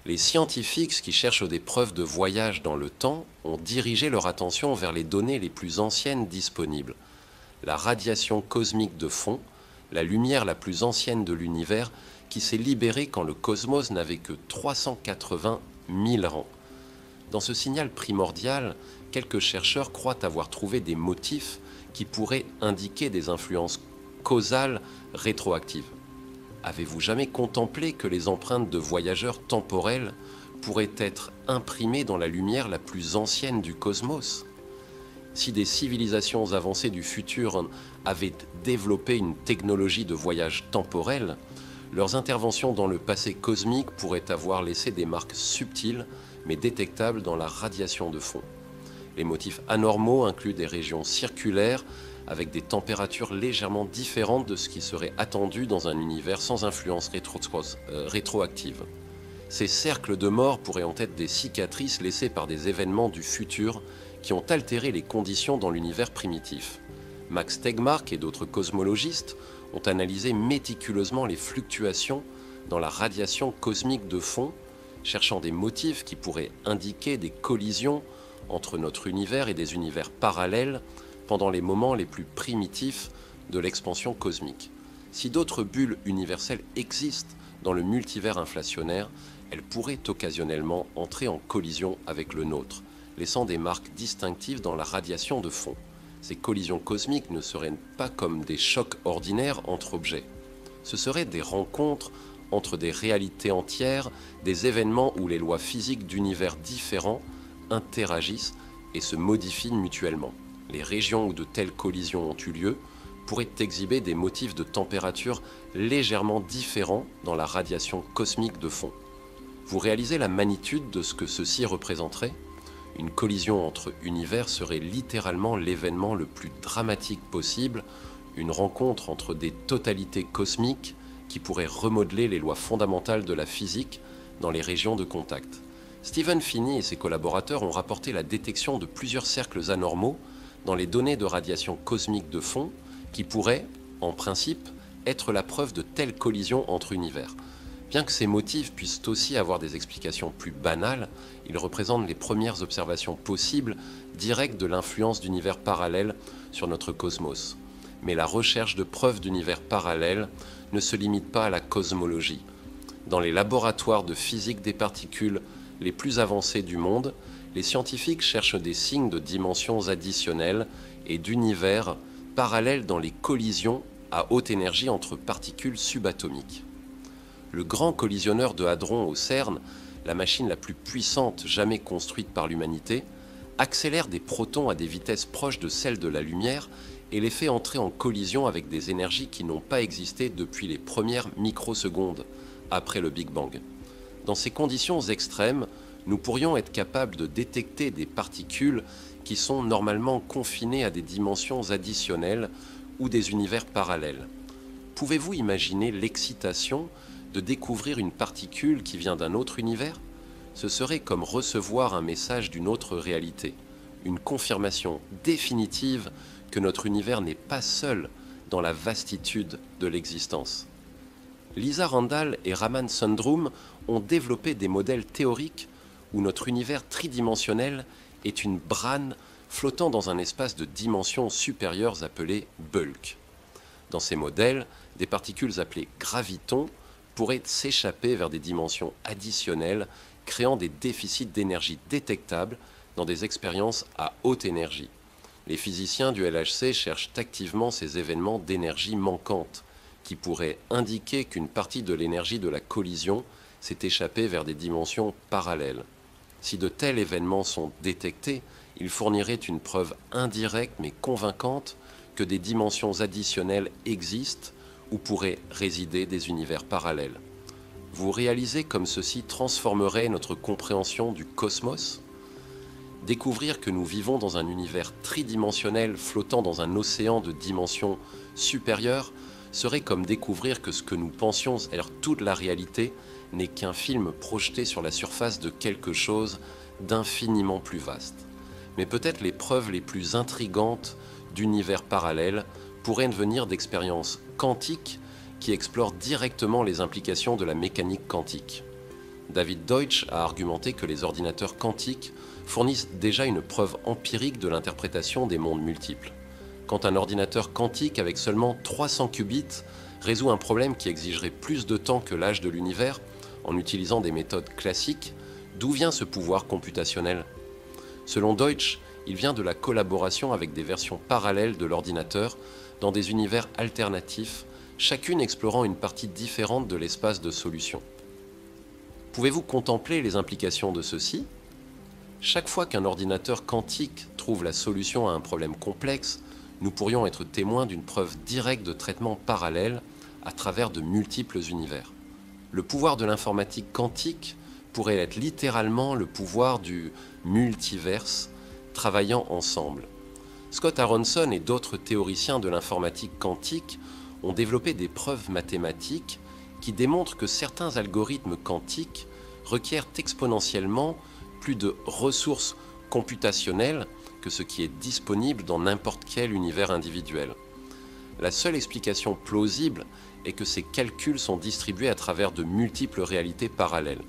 Les scientifiques qui cherchent des preuves de voyage dans le temps ont dirigé leur attention vers les données les plus anciennes disponibles. La radiation cosmique de fond, la lumière la plus ancienne de l'univers qui s'est libérée quand le cosmos n'avait que 380 000 ans. Dans ce signal primordial, quelques chercheurs croient avoir trouvé des motifs qui pourraient indiquer des influences causales rétroactives. Avez-vous jamais contemplé que les empreintes de voyageurs temporels pourraient être imprimées dans la lumière la plus ancienne du cosmos ? Si des civilisations avancées du futur avaient développé une technologie de voyage temporel, leurs interventions dans le passé cosmique pourraient avoir laissé des marques subtiles mais détectables dans la radiation de fond. Les motifs anormaux incluent des régions circulaires avec des températures légèrement différentes de ce qui serait attendu dans un univers sans influence rétroactive. Ces cercles de mort pourraient en être des cicatrices laissées par des événements du futur qui ont altéré les conditions dans l'univers primitif. Max Tegmark et d'autres cosmologistes ont analysé méticuleusement les fluctuations dans la radiation cosmique de fond, cherchant des motifs qui pourraient indiquer des collisions entre notre univers et des univers parallèles pendant les moments les plus primitifs de l'expansion cosmique. Si d'autres bulles universelles existent dans le multivers inflationnaire, elles pourraient occasionnellement entrer en collision avec le nôtre, laissant des marques distinctives dans la radiation de fond. Ces collisions cosmiques ne seraient pas comme des chocs ordinaires entre objets. Ce seraient des rencontres entre des réalités entières, des événements où les lois physiques d'univers différents interagissent et se modifient mutuellement. Les régions où de telles collisions ont eu lieu pourraient exhiber des motifs de température légèrement différents dans la radiation cosmique de fond. Vous réalisez la magnitude de ce que ceci représenterait ? Une collision entre univers serait littéralement l'événement le plus dramatique possible, une rencontre entre des totalités cosmiques qui pourraient remodeler les lois fondamentales de la physique dans les régions de contact. Stephen Phinney et ses collaborateurs ont rapporté la détection de plusieurs cercles anormaux dans les données de radiation cosmique de fond qui pourraient, en principe, être la preuve de telles collisions entre univers. Bien que ces motifs puissent aussi avoir des explications plus banales, ils représentent les premières observations possibles directes de l'influence d'univers parallèles sur notre cosmos. Mais la recherche de preuves d'univers parallèles ne se limite pas à la cosmologie. Dans les laboratoires de physique des particules les plus avancés du monde, les scientifiques cherchent des signes de dimensions additionnelles et d'univers parallèles dans les collisions à haute énergie entre particules subatomiques. Le grand collisionneur de hadrons au CERN, la machine la plus puissante jamais construite par l'humanité, accélère des protons à des vitesses proches de celles de la lumière et les fait entrer en collision avec des énergies qui n'ont pas existé depuis les premières microsecondes après le Big Bang. Dans ces conditions extrêmes, nous pourrions être capables de détecter des particules qui sont normalement confinées à des dimensions additionnelles ou des univers parallèles. Pouvez-vous imaginer l'excitation de découvrir une particule qui vient d'un autre univers ? Ce serait comme recevoir un message d'une autre réalité, une confirmation définitive que notre univers n'est pas seul dans la vastitude de l'existence. Lisa Randall et Raman Sundrum ont développé des modèles théoriques où notre univers tridimensionnel est une brane flottant dans un espace de dimensions supérieures appelé bulk. Dans ces modèles, des particules appelées gravitons pourraient s'échapper vers des dimensions additionnelles, créant des déficits d'énergie détectables dans des expériences à haute énergie. Les physiciens du LHC cherchent activement ces événements d'énergie manquante, qui pourraient indiquer qu'une partie de l'énergie de la collision s'est échappée vers des dimensions parallèles. Si de tels événements sont détectés, ils fourniraient une preuve indirecte mais convaincante que des dimensions additionnelles existent où pourraient résider des univers parallèles. Vous réalisez comme ceci transformerait notre compréhension du cosmos ? Découvrir que nous vivons dans un univers tridimensionnel flottant dans un océan de dimensions supérieures serait comme découvrir que ce que nous pensions être toute la réalité n'est qu'un film projeté sur la surface de quelque chose d'infiniment plus vaste. Mais peut-être les preuves les plus intrigantes d'univers parallèles pourraient venir d'expériences quantiques qui explorent directement les implications de la mécanique quantique. David Deutsch a argumenté que les ordinateurs quantiques fournissent déjà une preuve empirique de l'interprétation des mondes multiples. Quand un ordinateur quantique avec seulement 300 qubits résout un problème qui exigerait plus de temps que l'âge de l'univers en utilisant des méthodes classiques, d'où vient ce pouvoir computationnel? Selon Deutsch, il vient de la collaboration avec des versions parallèles de l'ordinateur dans des univers alternatifs, chacune explorant une partie différente de l'espace de solution. Pouvez-vous contempler les implications de ceci? Chaque fois qu'un ordinateur quantique trouve la solution à un problème complexe, nous pourrions être témoins d'une preuve directe de traitement parallèle à travers de multiples univers. Le pouvoir de l'informatique quantique pourrait être littéralement le pouvoir du multiverse travaillant ensemble. Scott Aronson et d'autres théoriciens de l'informatique quantique ont développé des preuves mathématiques qui démontrent que certains algorithmes quantiques requièrent exponentiellement plus de ressources computationnelles que ce qui est disponible dans n'importe quel univers individuel. La seule explication plausible est que ces calculs sont distribués à travers de multiples réalités parallèles.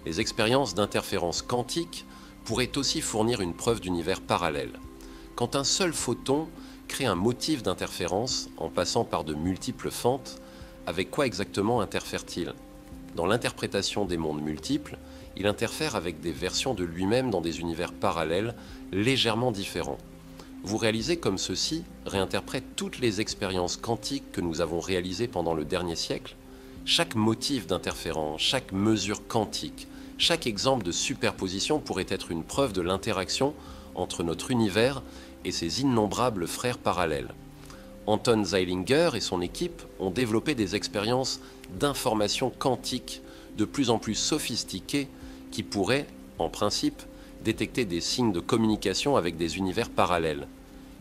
Les expériences d'interférence quantique pourraient aussi fournir une preuve d'univers parallèle. Quand un seul photon crée un motif d'interférence en passant par de multiples fentes, avec quoi exactement interfère-t-il? Dans l'interprétation des mondes multiples, il interfère avec des versions de lui-même dans des univers parallèles légèrement différents. Vous réalisez comme ceci réinterprète toutes les expériences quantiques que nous avons réalisées pendant le dernier siècle? Chaque motif d'interférence, chaque mesure quantique, chaque exemple de superposition pourrait être une preuve de l'interaction entre notre univers et ses innombrables frères parallèles. Anton Zeilinger et son équipe ont développé des expériences d'information quantique de plus en plus sophistiquées qui pourraient, en principe, détecter des signes de communication avec des univers parallèles.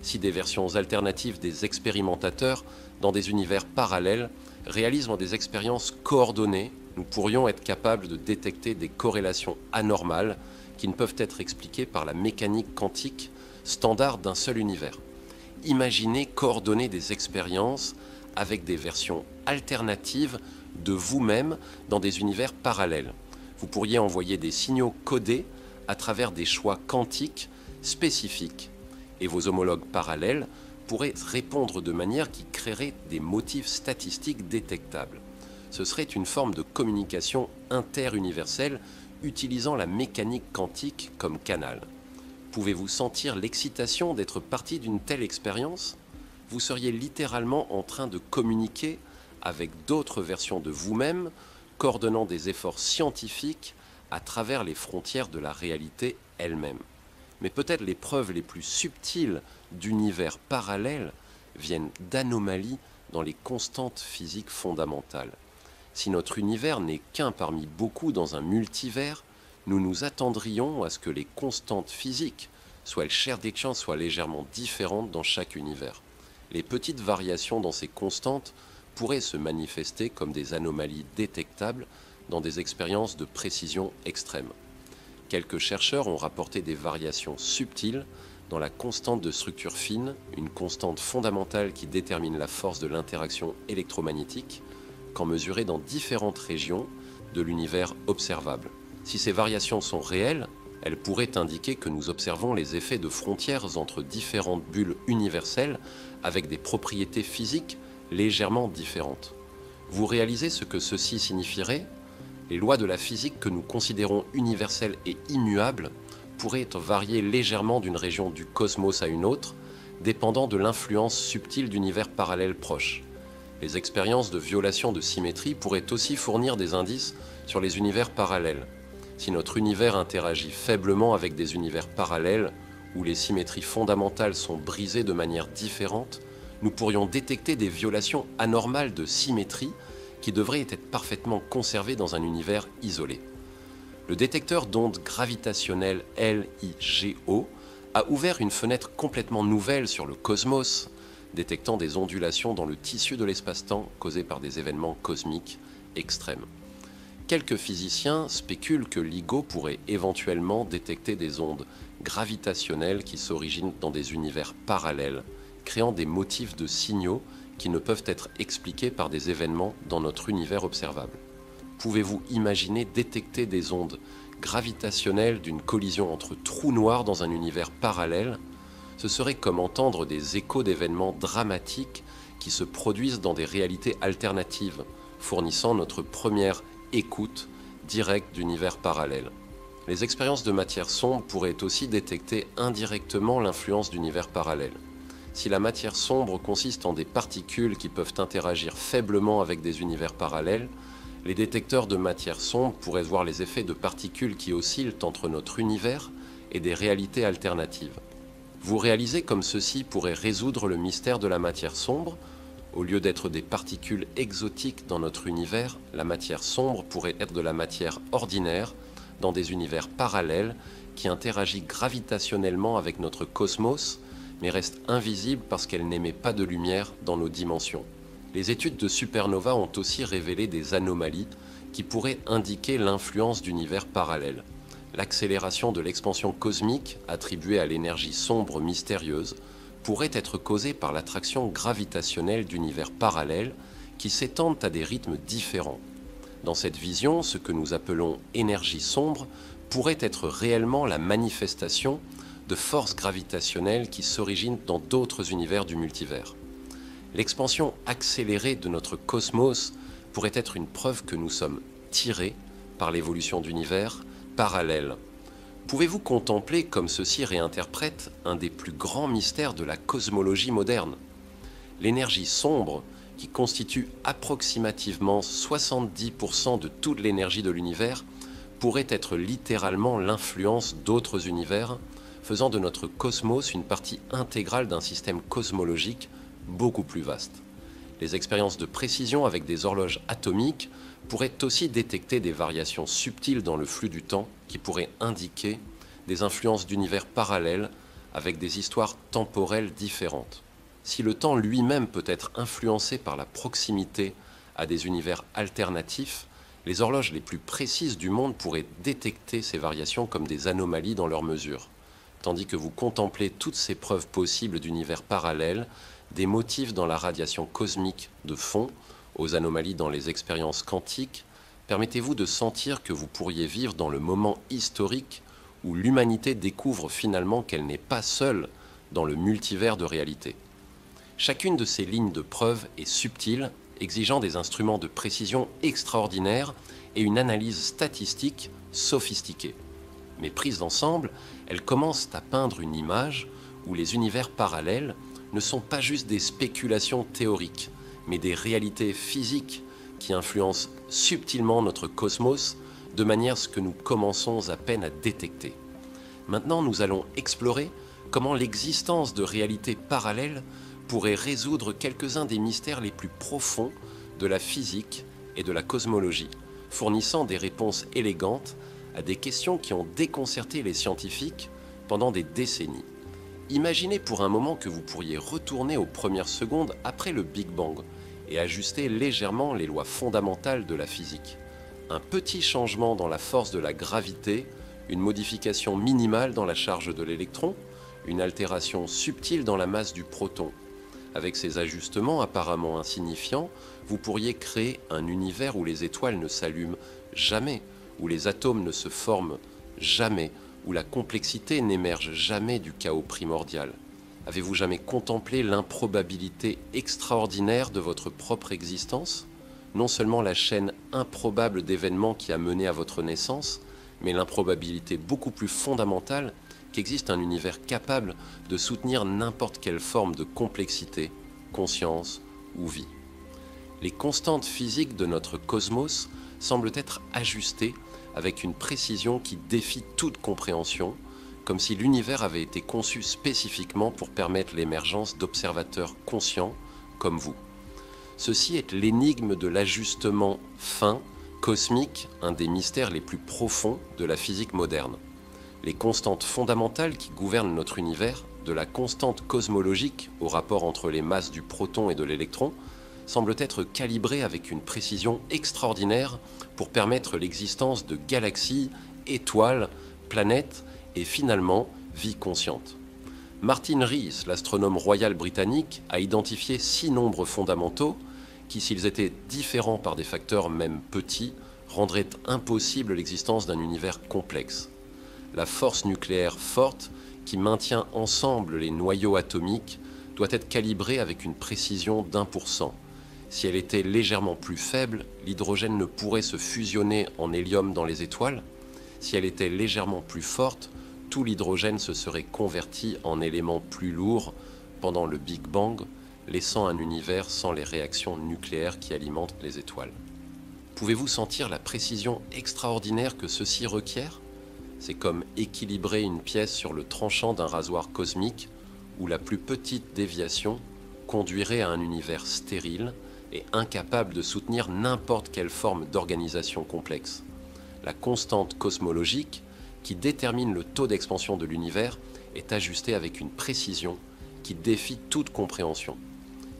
Si des versions alternatives des expérimentateurs dans des univers parallèles réalisent des expériences coordonnées, nous pourrions être capables de détecter des corrélations anormales qui ne peuvent être expliquées par la mécanique quantique standard d'un seul univers. Imaginez coordonner des expériences avec des versions alternatives de vous-même dans des univers parallèles. Vous pourriez envoyer des signaux codés à travers des choix quantiques spécifiques et vos homologues parallèles pourraient répondre de manière qui créerait des motifs statistiques détectables. Ce serait une forme de communication interuniverselle utilisant la mécanique quantique comme canal. Pouvez-vous sentir l'excitation d'être partie d'une telle expérience? Vous seriez littéralement en train de communiquer avec d'autres versions de vous-même, coordonnant des efforts scientifiques à travers les frontières de la réalité elle-même. Mais peut-être les preuves les plus subtiles d'univers parallèles viennent d'anomalies dans les constantes physiques fondamentales. Si notre univers n'est qu'un parmi beaucoup dans un multivers, nous nous attendrions à ce que les constantes physiques, soit elles chères d'échange, soient légèrement différentes dans chaque univers. Les petites variations dans ces constantes pourraient se manifester comme des anomalies détectables dans des expériences de précision extrême. Quelques chercheurs ont rapporté des variations subtiles dans la constante de structure fine, une constante fondamentale qui détermine la force de l'interaction électromagnétique, quand mesurée dans différentes régions de l'univers observable. Si ces variations sont réelles, elles pourraient indiquer que nous observons les effets de frontières entre différentes bulles universelles avec des propriétés physiques légèrement différentes. Vous réalisez ce que ceci signifierait? Les lois de la physique que nous considérons universelles et immuables pourraient varier légèrement d'une région du cosmos à une autre, dépendant de l'influence subtile d'univers parallèles proches. Les expériences de violation de symétrie pourraient aussi fournir des indices sur les univers parallèles. Si notre univers interagit faiblement avec des univers parallèles où les symétries fondamentales sont brisées de manière différente, nous pourrions détecter des violations anormales de symétrie qui devraient être parfaitement conservées dans un univers isolé. Le détecteur d'ondes gravitationnelles LIGO a ouvert une fenêtre complètement nouvelle sur le cosmos, détectant des ondulations dans le tissu de l'espace-temps causées par des événements cosmiques extrêmes. Quelques physiciens spéculent que LIGO pourrait éventuellement détecter des ondes gravitationnelles qui s'originent dans des univers parallèles, créant des motifs de signaux qui ne peuvent être expliqués par des événements dans notre univers observable. Pouvez-vous imaginer détecter des ondes gravitationnelles d'une collision entre trous noirs dans un univers parallèle? Ce serait comme entendre des échos d'événements dramatiques qui se produisent dans des réalités alternatives, fournissant notre première écoute directe d'univers parallèles. Les expériences de matière sombre pourraient aussi détecter indirectement l'influence d'univers parallèles. Si la matière sombre consiste en des particules qui peuvent interagir faiblement avec des univers parallèles, les détecteurs de matière sombre pourraient voir les effets de particules qui oscillent entre notre univers et des réalités alternatives. Vous réalisez comme ceci pourrait résoudre le mystère de la matière sombre? Au lieu d'être des particules exotiques dans notre univers, la matière sombre pourrait être de la matière ordinaire dans des univers parallèles qui interagit gravitationnellement avec notre cosmos, mais reste invisible parce qu'elle n'émet pas de lumière dans nos dimensions. Les études de supernovas ont aussi révélé des anomalies qui pourraient indiquer l'influence d'univers parallèles. L'accélération de l'expansion cosmique, attribuée à l'énergie sombre mystérieuse, pourrait être causée par l'attraction gravitationnelle d'univers parallèles qui s'étendent à des rythmes différents. Dans cette vision, ce que nous appelons énergie sombre pourrait être réellement la manifestation de forces gravitationnelles qui s'originent dans d'autres univers du multivers. L'expansion accélérée de notre cosmos pourrait être une preuve que nous sommes tirés par l'évolution d'univers parallèles. Pouvez-vous contempler comme ceci réinterprète un des plus grands mystères de la cosmologie moderne? L'énergie sombre, qui constitue approximativement 70% de toute l'énergie de l'univers, pourrait être littéralement l'influence d'autres univers, faisant de notre cosmos une partie intégrale d'un système cosmologique beaucoup plus vaste. Les expériences de précision avec des horloges atomiques pourraient aussi détecter des variations subtiles dans le flux du temps qui pourraient indiquer des influences d'univers parallèles avec des histoires temporelles différentes. Si le temps lui-même peut être influencé par la proximité à des univers alternatifs, les horloges les plus précises du monde pourraient détecter ces variations comme des anomalies dans leurs mesures. Tandis que vous contemplez toutes ces preuves possibles d'univers parallèles, des motifs dans la radiation cosmique de fond, aux anomalies dans les expériences quantiques, permettez-vous de sentir que vous pourriez vivre dans le moment historique où l'humanité découvre finalement qu'elle n'est pas seule dans le multivers de réalité. Chacune de ces lignes de preuve est subtile, exigeant des instruments de précision extraordinaires et une analyse statistique sophistiquée. Mais prises ensemble, elles commencent à peindre une image où les univers parallèles ne sont pas juste des spéculations théoriques, mais des réalités physiques qui influencent subtilement notre cosmos de manière à ce que nous commençons à peine à détecter. Maintenant, nous allons explorer comment l'existence de réalités parallèles pourrait résoudre quelques-uns des mystères les plus profonds de la physique et de la cosmologie, fournissant des réponses élégantes à des questions qui ont déconcerté les scientifiques pendant des décennies. Imaginez pour un moment que vous pourriez retourner aux premières secondes après le Big Bang et ajuster légèrement les lois fondamentales de la physique. Un petit changement dans la force de la gravité, une modification minimale dans la charge de l'électron, une altération subtile dans la masse du proton. Avec ces ajustements apparemment insignifiants, vous pourriez créer un univers où les étoiles ne s'allument jamais, où les atomes ne se forment jamais, où la complexité n'émerge jamais du chaos primordial. Avez-vous jamais contemplé l'improbabilité extraordinaire de votre propre existence? Non seulement la chaîne improbable d'événements qui a mené à votre naissance, mais l'improbabilité beaucoup plus fondamentale qu'existe un univers capable de soutenir n'importe quelle forme de complexité, conscience ou vie. Les constantes physiques de notre cosmos semblent être ajustées avec une précision qui défie toute compréhension, comme si l'univers avait été conçu spécifiquement pour permettre l'émergence d'observateurs conscients comme vous. Ceci est l'énigme de l'ajustement fin, cosmique, un des mystères les plus profonds de la physique moderne. Les constantes fondamentales qui gouvernent notre univers, de la constante cosmologique au rapport entre les masses du proton et de l'électron, semblent être calibrées avec une précision extraordinaire pour permettre l'existence de galaxies, étoiles, planètes et finalement vie consciente. Martin Rees, l'astronome royal britannique, a identifié 6 nombres fondamentaux qui, s'ils étaient différents par des facteurs même petits, rendrait impossible l'existence d'un univers complexe. La force nucléaire forte, qui maintient ensemble les noyaux atomiques, doit être calibrée avec une précision d'1%. Si elle était légèrement plus faible, l'hydrogène ne pourrait se fusionner en hélium dans les étoiles. Si elle était légèrement plus forte, tout l'hydrogène se serait converti en éléments plus lourds pendant le Big Bang, laissant un univers sans les réactions nucléaires qui alimentent les étoiles. Pouvez-vous sentir la précision extraordinaire que ceci requiert ? C'est comme équilibrer une pièce sur le tranchant d'un rasoir cosmique où la plus petite déviation conduirait à un univers stérile et incapable de soutenir n'importe quelle forme d'organisation complexe. La constante cosmologique, qui détermine le taux d'expansion de l'univers, est ajustée avec une précision qui défie toute compréhension.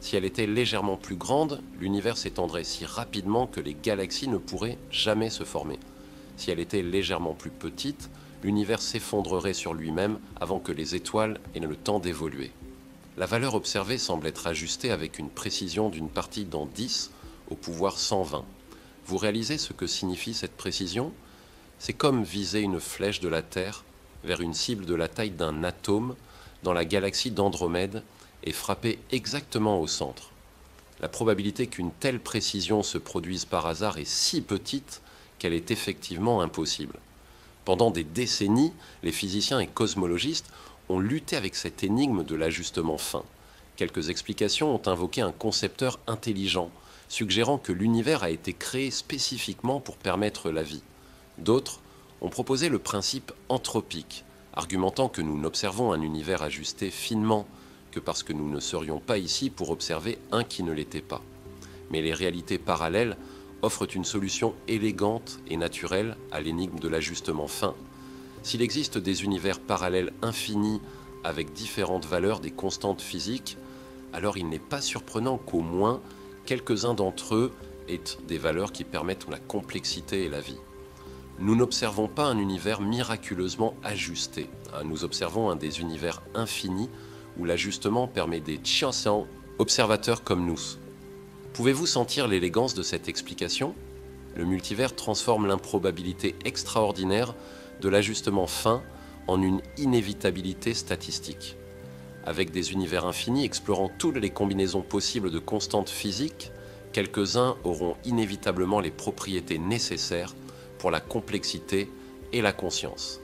Si elle était légèrement plus grande, l'univers s'étendrait si rapidement que les galaxies ne pourraient jamais se former. Si elle était légèrement plus petite, l'univers s'effondrerait sur lui-même avant que les étoiles aient le temps d'évoluer. La valeur observée semble être ajustée avec une précision d'une partie dans 10 au pouvoir 120. Vous réalisez ce que signifie cette précision ? C'est comme viser une flèche de la Terre vers une cible de la taille d'un atome dans la galaxie d'Andromède et frapper exactement au centre. La probabilité qu'une telle précision se produise par hasard est si petite qu'elle est effectivement impossible. Pendant des décennies, les physiciens et cosmologistes ont lutté avec cette énigme de l'ajustement fin. Quelques explications ont invoqué un concepteur intelligent, suggérant que l'univers a été créé spécifiquement pour permettre la vie. D'autres ont proposé le principe anthropique, argumentant que nous n'observons un univers ajusté finement que parce que nous ne serions pas ici pour observer un qui ne l'était pas. Mais les réalités parallèles offrent une solution élégante et naturelle à l'énigme de l'ajustement fin. S'il existe des univers parallèles infinis avec différentes valeurs des constantes physiques, alors il n'est pas surprenant qu'au moins quelques-uns d'entre eux aient des valeurs qui permettent la complexité et la vie. Nous n'observons pas un univers miraculeusement ajusté. Nous observons un des univers infinis où l'ajustement permet des Chiansans, observateurs comme nous. Pouvez-vous sentir l'élégance de cette explication ? Le multivers transforme l'improbabilité extraordinaire de l'ajustement fin en une inévitabilité statistique. Avec des univers infinis explorant toutes les combinaisons possibles de constantes physiques, quelques-uns auront inévitablement les propriétés nécessaires pour la complexité et la conscience.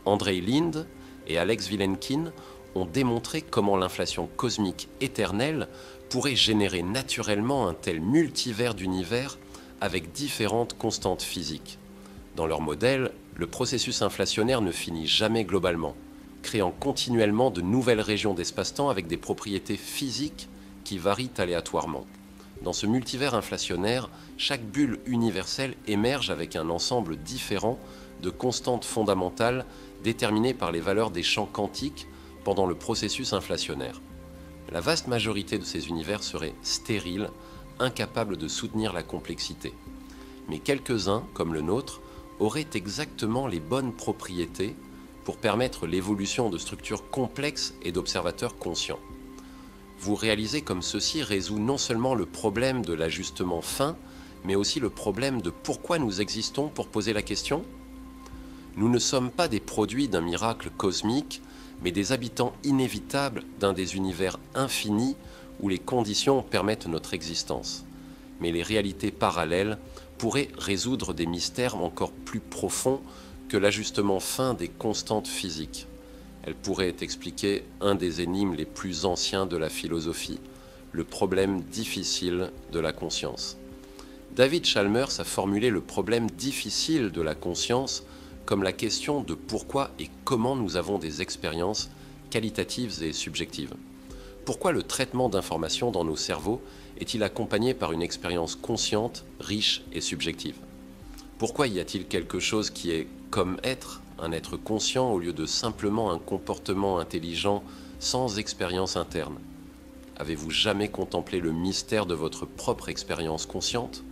Andrei Linde et Alex Vilenkin ont démontré comment l'inflation cosmique éternelle pourrait générer naturellement un tel multivers d'univers avec différentes constantes physiques. Dans leur modèle, le processus inflationnaire ne finit jamais globalement, créant continuellement de nouvelles régions d'espace-temps avec des propriétés physiques qui varient aléatoirement. Dans ce multivers inflationnaire, chaque bulle universelle émerge avec un ensemble différent de constantes fondamentales déterminées par les valeurs des champs quantiques pendant le processus inflationnaire. La vaste majorité de ces univers seraient stériles, incapables de soutenir la complexité. Mais quelques-uns, comme le nôtre, auraient exactement les bonnes propriétés pour permettre l'évolution de structures complexes et d'observateurs conscients. Vous réalisez comme ceci résout non seulement le problème de l'ajustement fin, mais aussi le problème de pourquoi nous existons pour poser la question ? Nous ne sommes pas des produits d'un miracle cosmique, mais des habitants inévitables d'un des univers infinis où les conditions permettent notre existence. Mais les réalités parallèles pourraient résoudre des mystères encore plus profonds que l'ajustement fin des constantes physiques. Elles pourraient expliquer un des énigmes les plus anciens de la philosophie, le problème difficile de la conscience. David Chalmers a formulé le problème difficile de la conscience comme la question de pourquoi et comment nous avons des expériences qualitatives et subjectives. Pourquoi le traitement d'informations dans nos cerveaux est-il accompagné par une expérience consciente, riche et subjective ? Pourquoi y a-t-il quelque chose qui est comme être, un être conscient au lieu de simplement un comportement intelligent sans expérience interne ? Avez-vous jamais contemplé le mystère de votre propre expérience consciente ?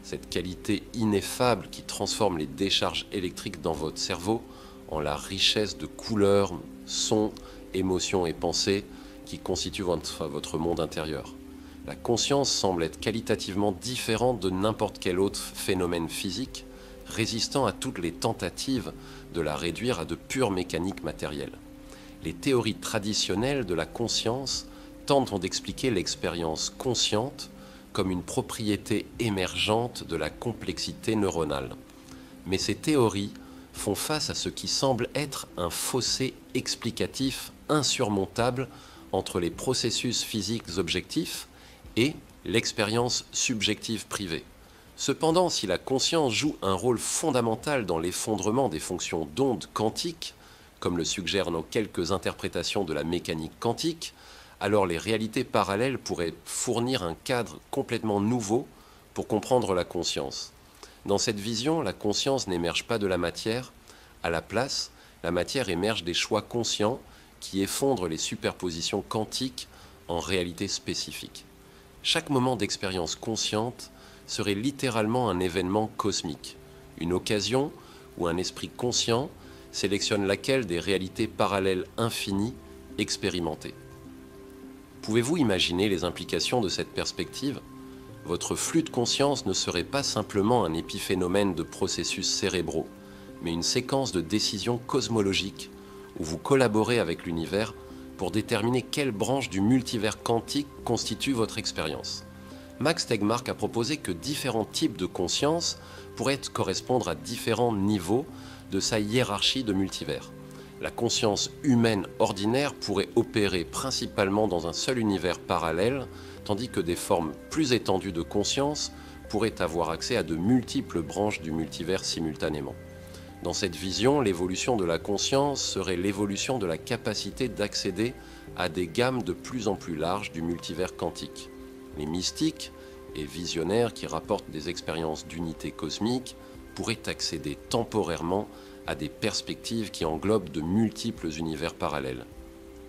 Cette qualité ineffable qui transforme les décharges électriques dans votre cerveau en la richesse de couleurs, sons, émotions et pensées qui constituent votre monde intérieur. La conscience semble être qualitativement différente de n'importe quel autre phénomène physique, résistant à toutes les tentatives de la réduire à de pures mécaniques matérielles. Les théories traditionnelles de la conscience tentent d'expliquer l'expérience consciente comme une propriété émergente de la complexité neuronale. Mais ces théories font face à ce qui semble être un fossé explicatif insurmontable entre les processus physiques objectifs et l'expérience subjective privée. Cependant, si la conscience joue un rôle fondamental dans l'effondrement des fonctions d'ondes quantiques, comme le suggèrent nos quelques interprétations de la mécanique quantique, alors les réalités parallèles pourraient fournir un cadre complètement nouveau pour comprendre la conscience. Dans cette vision, la conscience n'émerge pas de la matière. À la place, la matière émerge des choix conscients qui effondrent les superpositions quantiques en réalités spécifiques. Chaque moment d'expérience consciente serait littéralement un événement cosmique, une occasion où un esprit conscient sélectionne laquelle des réalités parallèles infinies expérimentées. Pouvez-vous imaginer les implications de cette perspective ? Votre flux de conscience ne serait pas simplement un épiphénomène de processus cérébraux, mais une séquence de décisions cosmologiques où vous collaborez avec l'univers pour déterminer quelle branche du multivers quantique constitue votre expérience. Max Tegmark a proposé que différents types de conscience pourraient correspondre à différents niveaux de sa hiérarchie de multivers. La conscience humaine ordinaire pourrait opérer principalement dans un seul univers parallèle, tandis que des formes plus étendues de conscience pourraient avoir accès à de multiples branches du multivers simultanément. Dans cette vision, l'évolution de la conscience serait l'évolution de la capacité d'accéder à des gammes de plus en plus larges du multivers quantique. Les mystiques et visionnaires qui rapportent des expériences d'unité cosmique pourraient accéder temporairement à des perspectives qui englobent de multiples univers parallèles.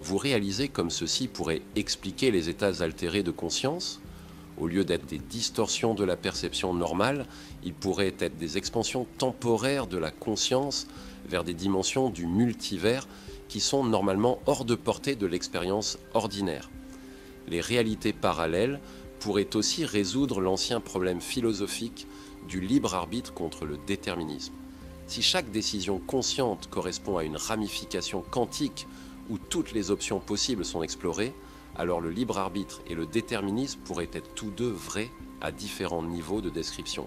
Vous réalisez comme ceci pourrait expliquer les états altérés de conscience ? Au lieu d'être des distorsions de la perception normale, ils pourraient être des expansions temporaires de la conscience vers des dimensions du multivers qui sont normalement hors de portée de l'expérience ordinaire. Les réalités parallèles pourraient aussi résoudre l'ancien problème philosophique du libre arbitre contre le déterminisme. Si chaque décision consciente correspond à une ramification quantique où toutes les options possibles sont explorées, alors le libre arbitre et le déterminisme pourraient être tous deux vrais à différents niveaux de description.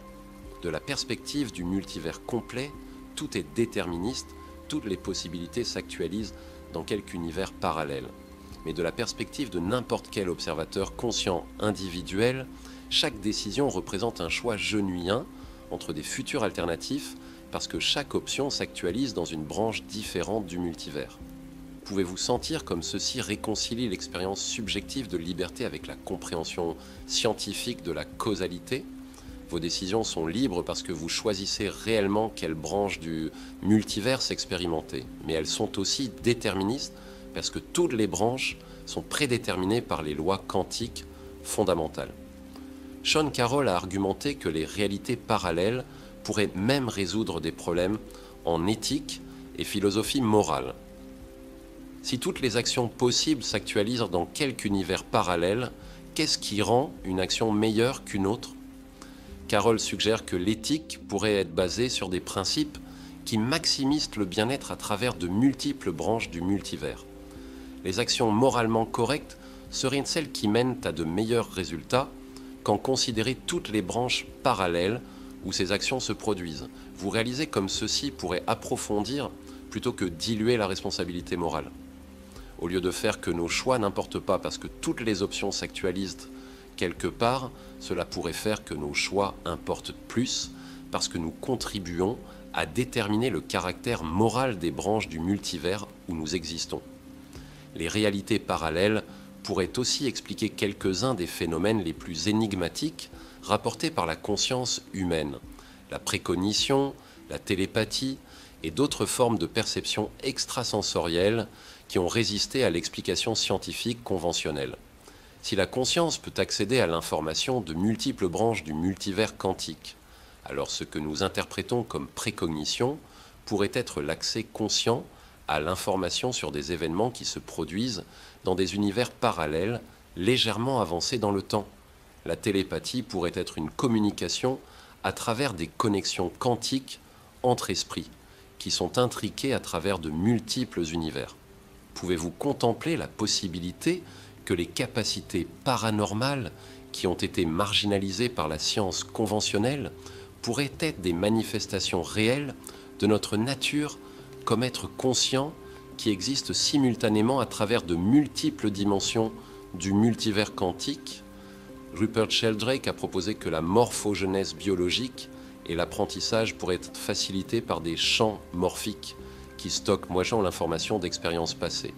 De la perspective du multivers complet, tout est déterministe, toutes les possibilités s'actualisent dans quelque univers parallèle. Mais de la perspective de n'importe quel observateur conscient individuel, chaque décision représente un choix genouillien entre des futurs alternatifs parce que chaque option s'actualise dans une branche différente du multivers. Pouvez-vous sentir comme ceci réconcilie l'expérience subjective de liberté avec la compréhension scientifique de la causalité ? Vos décisions sont libres parce que vous choisissez réellement quelle branche du multivers s'expérimenter, mais elles sont aussi déterministes parce que toutes les branches sont prédéterminées par les lois quantiques fondamentales. Sean Carroll a argumenté que les réalités parallèles pourraient même résoudre des problèmes en éthique et philosophie morale. Si toutes les actions possibles s'actualisent dans quelque univers parallèle, qu'est-ce qui rend une action meilleure qu'une autre ? Carroll suggère que l'éthique pourrait être basée sur des principes qui maximisent le bien-être à travers de multiples branches du multivers. Les actions moralement correctes seraient celles qui mènent à de meilleurs résultats quand considérer toutes les branches parallèles où ces actions se produisent. Vous réalisez comme ceci pourrait approfondir plutôt que diluer la responsabilité morale. Au lieu de faire que nos choix n'importent pas parce que toutes les options s'actualisent quelque part, cela pourrait faire que nos choix importent plus parce que nous contribuons à déterminer le caractère moral des branches du multivers où nous existons. Les réalités parallèles pourraient aussi expliquer quelques-uns des phénomènes les plus énigmatiques rapportés par la conscience humaine, la précognition, la télépathie et d'autres formes de perception extrasensorielle qui ont résisté à l'explication scientifique conventionnelle. Si la conscience peut accéder à l'information de multiples branches du multivers quantique, alors ce que nous interprétons comme précognition pourrait être l'accès conscient à l'information sur des événements qui se produisent dans des univers parallèles légèrement avancés dans le temps. La télépathie pourrait être une communication à travers des connexions quantiques entre esprits, qui sont intriqués à travers de multiples univers. Pouvez-vous contempler la possibilité que les capacités paranormales qui ont été marginalisées par la science conventionnelle pourraient être des manifestations réelles de notre nature comme être conscient qui existe simultanément à travers de multiples dimensions du multivers quantique? Rupert Sheldrake a proposé que la morphogenèse biologique et l'apprentissage pourraient être facilités par des champs morphiques qui stockent moitement l'information d'expériences passées.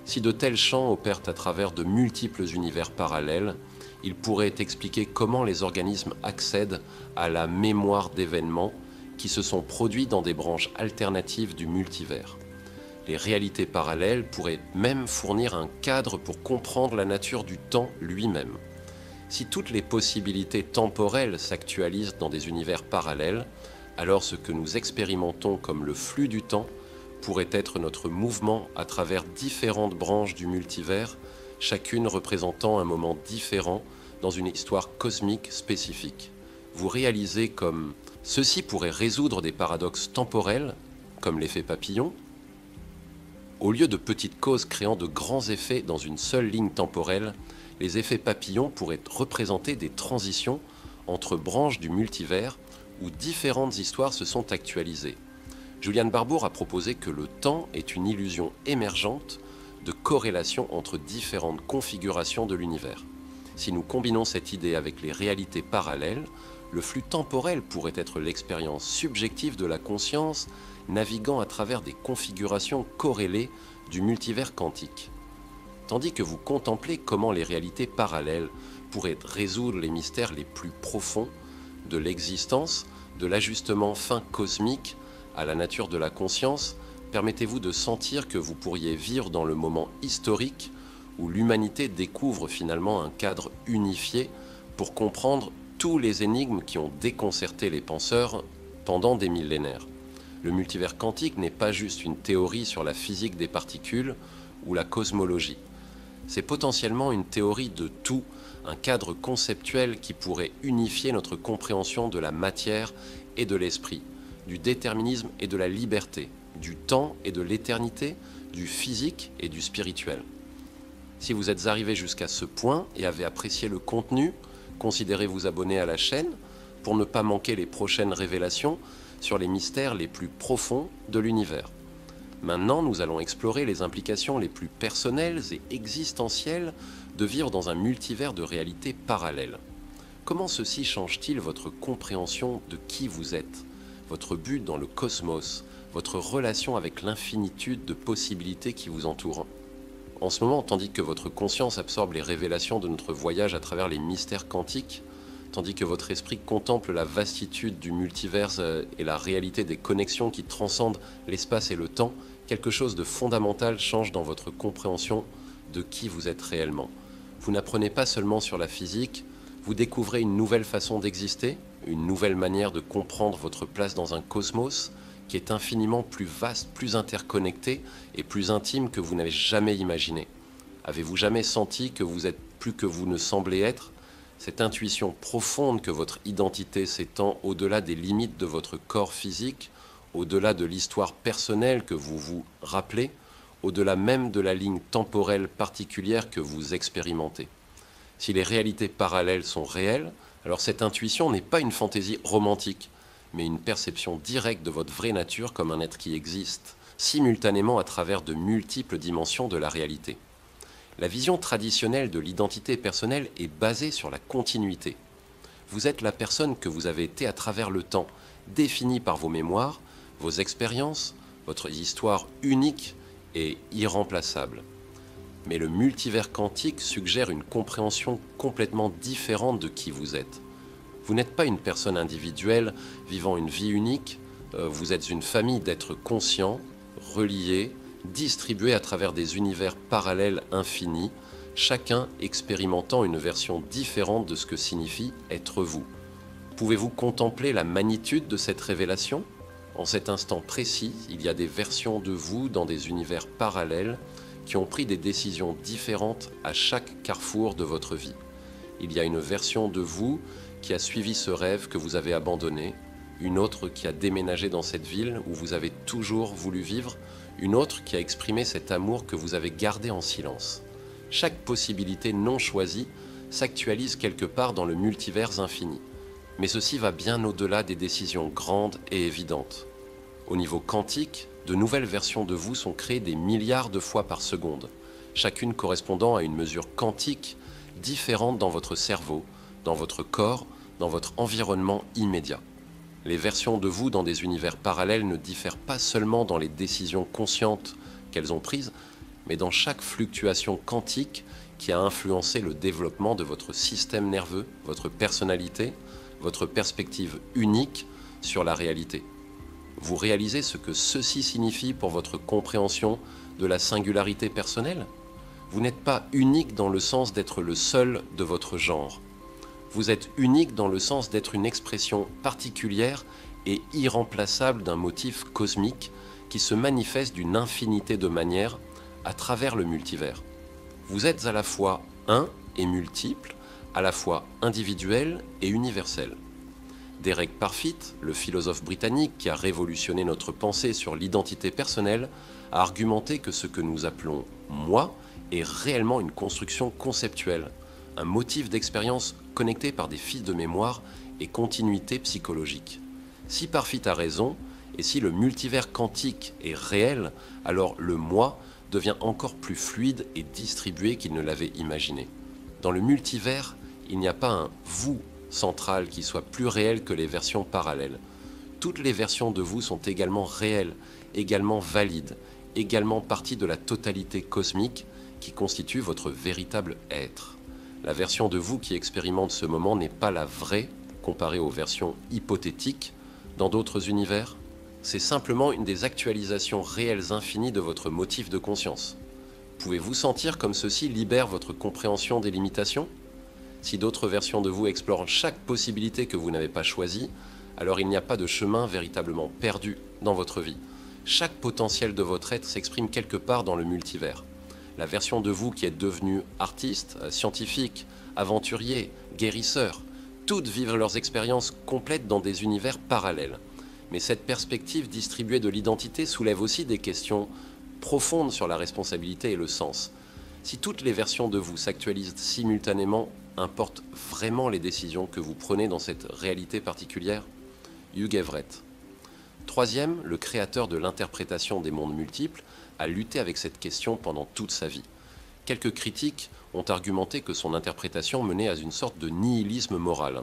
Si de tels champs opèrent à travers de multiples univers parallèles, il pourrait expliquer comment les organismes accèdent à la mémoire d'événements qui se sont produits dans des branches alternatives du multivers. Les réalités parallèles pourraient même fournir un cadre pour comprendre la nature du temps lui-même. Si toutes les possibilités temporelles s'actualisent dans des univers parallèles, alors ce que nous expérimentons comme le flux du temps pourrait être notre mouvement à travers différentes branches du multivers, chacune représentant un moment différent dans une histoire cosmique spécifique. Vous réalisez comme ceci pourrait résoudre des paradoxes temporels, comme l'effet papillon. Au lieu de petites causes créant de grands effets dans une seule ligne temporelle, les effets papillons pourraient représenter des transitions entre branches du multivers où différentes histoires se sont actualisées. Julian Barbour a proposé que le temps est une illusion émergente de corrélation entre différentes configurations de l'univers. Si nous combinons cette idée avec les réalités parallèles, le flux temporel pourrait être l'expérience subjective de la conscience naviguant à travers des configurations corrélées du multivers quantique. Tandis que vous contemplez comment les réalités parallèles pourraient résoudre les mystères les plus profonds de l'existence, de l'ajustement fin cosmique à la nature de la conscience, permettez-vous de sentir que vous pourriez vivre dans le moment historique où l'humanité découvre finalement un cadre unifié pour comprendre tous les énigmes qui ont déconcerté les penseurs pendant des millénaires. Le multivers quantique n'est pas juste une théorie sur la physique des particules ou la cosmologie. C'est potentiellement une théorie de tout, un cadre conceptuel qui pourrait unifier notre compréhension de la matière et de l'esprit, du déterminisme et de la liberté, du temps et de l'éternité, du physique et du spirituel. Si vous êtes arrivé jusqu'à ce point et avez apprécié le contenu, considérez vous abonner à la chaîne pour ne pas manquer les prochaines révélations sur les mystères les plus profonds de l'univers. Maintenant, nous allons explorer les implications les plus personnelles et existentielles de vivre dans un multivers de réalités parallèles. Comment ceci change-t-il votre compréhension de qui vous êtes, votre but dans le cosmos, votre relation avec l'infinitude de possibilités qui vous entourent? En ce moment, tandis que votre conscience absorbe les révélations de notre voyage à travers les mystères quantiques, tandis que votre esprit contemple la vastitude du multivers et la réalité des connexions qui transcendent l'espace et le temps, quelque chose de fondamental change dans votre compréhension de qui vous êtes réellement. Vous n'apprenez pas seulement sur la physique, vous découvrez une nouvelle façon d'exister, une nouvelle manière de comprendre votre place dans un cosmos qui est infiniment plus vaste, plus interconnecté et plus intime que vous n'avez jamais imaginé. Avez-vous jamais senti que vous êtes plus que vous ne semblez être? Cette intuition profonde que votre identité s'étend au-delà des limites de votre corps physique, au-delà de l'histoire personnelle que vous vous rappelez, au-delà même de la ligne temporelle particulière que vous expérimentez. Si les réalités parallèles sont réelles, alors cette intuition n'est pas une fantaisie romantique, mais une perception directe de votre vraie nature comme un être qui existe, simultanément à travers de multiples dimensions de la réalité. La vision traditionnelle de l'identité personnelle est basée sur la continuité. Vous êtes la personne que vous avez été à travers le temps, définie par vos mémoires, vos expériences, votre histoire unique et irremplaçable. Mais le multivers quantique suggère une compréhension complètement différente de qui vous êtes. Vous n'êtes pas une personne individuelle vivant une vie unique, vous êtes une famille d'êtres conscients, reliés, distribués à travers des univers parallèles infinis, chacun expérimentant une version différente de ce que signifie être vous. Pouvez-vous contempler la magnitude de cette révélation? En cet instant précis, il y a des versions de vous dans des univers parallèles qui ont pris des décisions différentes à chaque carrefour de votre vie. il y a une version de vous qui a suivi ce rêve que vous avez abandonné, une autre qui a déménagé dans cette ville où vous avez toujours voulu vivre, une autre qui a exprimé cet amour que vous avez gardé en silence. Chaque possibilité non choisie s'actualise quelque part dans le multivers infini. Mais ceci va bien au-delà des décisions grandes et évidentes. Au niveau quantique, de nouvelles versions de vous sont créées des milliards de fois par seconde, chacune correspondant à une mesure quantique différente dans votre cerveau, dans votre corps, dans votre environnement immédiat. Les versions de vous dans des univers parallèles ne diffèrent pas seulement dans les décisions conscientes qu'elles ont prises, mais dans chaque fluctuation quantique qui a influencé le développement de votre système nerveux, votre personnalité, votre perspective unique sur la réalité. Vous réalisez ce que ceci signifie pour votre compréhension de la singularité personnelle? Vous n'êtes pas unique dans le sens d'être le seul de votre genre. Vous êtes unique dans le sens d'être une expression particulière et irremplaçable d'un motif cosmique qui se manifeste d'une infinité de manières à travers le multivers. Vous êtes à la fois un et multiple, à la fois individuel et universel. Derek Parfit, le philosophe britannique qui a révolutionné notre pensée sur l'identité personnelle, a argumenté que ce que nous appelons « moi » est réellement une construction conceptuelle, un motif d'expérience connecté par des fils de mémoire et continuité psychologique. Si Parfit a raison, et si le multivers quantique est réel, alors le « moi » devient encore plus fluide et distribué qu'il ne l'avait imaginé. Dans le multivers, il n'y a pas un « vous » central qui soit plus réel que les versions parallèles. Toutes les versions de vous sont également réelles, également valides, également partie de la totalité cosmique qui constitue votre véritable être. La version de vous qui expérimente ce moment n'est pas la vraie comparée aux versions hypothétiques dans d'autres univers. C'est simplement une des actualisations réelles infinies de votre motif de conscience. Pouvez-vous sentir comme ceci libère votre compréhension des limitations? Si d'autres versions de vous explorent chaque possibilité que vous n'avez pas choisie, alors il n'y a pas de chemin véritablement perdu dans votre vie. Chaque potentiel de votre être s'exprime quelque part dans le multivers. La version de vous qui est devenue artiste, scientifique, aventurier, guérisseur, toutes vivent leurs expériences complètes dans des univers parallèles. Mais cette perspective distribuée de l'identité soulève aussi des questions profondes sur la responsabilité et le sens. Si toutes les versions de vous s'actualisent simultanément, importent vraiment les décisions que vous prenez dans cette réalité particulière? Hugh Everett. Troisième, le créateur de l'interprétation des mondes multiples a lutté avec cette question pendant toute sa vie. Quelques critiques ont argumenté que son interprétation menait à une sorte de nihilisme moral.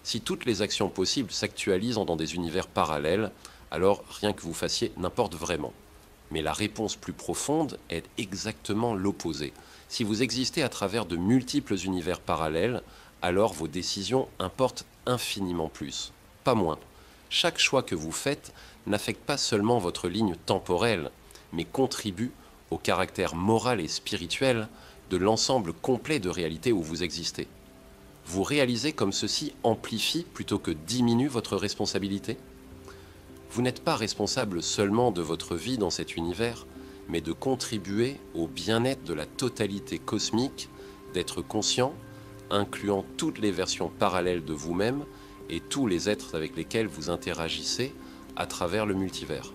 Si toutes les actions possibles s'actualisent dans des univers parallèles, alors rien que vous fassiez n'importe vraiment. Mais la réponse plus profonde est exactement l'opposé. Si vous existez à travers de multiples univers parallèles, alors vos décisions importent infiniment plus, pas moins. Chaque choix que vous faites n'affecte pas seulement votre ligne temporelle, mais contribue au caractère moral et spirituel de l'ensemble complet de réalités où vous existez. Vous réalisez comme ceci amplifie plutôt que diminue votre responsabilité? Vous n'êtes pas responsable seulement de votre vie dans cet univers, mais de contribuer au bien-être de la totalité cosmique, d'être conscient, incluant toutes les versions parallèles de vous-même et tous les êtres avec lesquels vous interagissez à travers le multivers.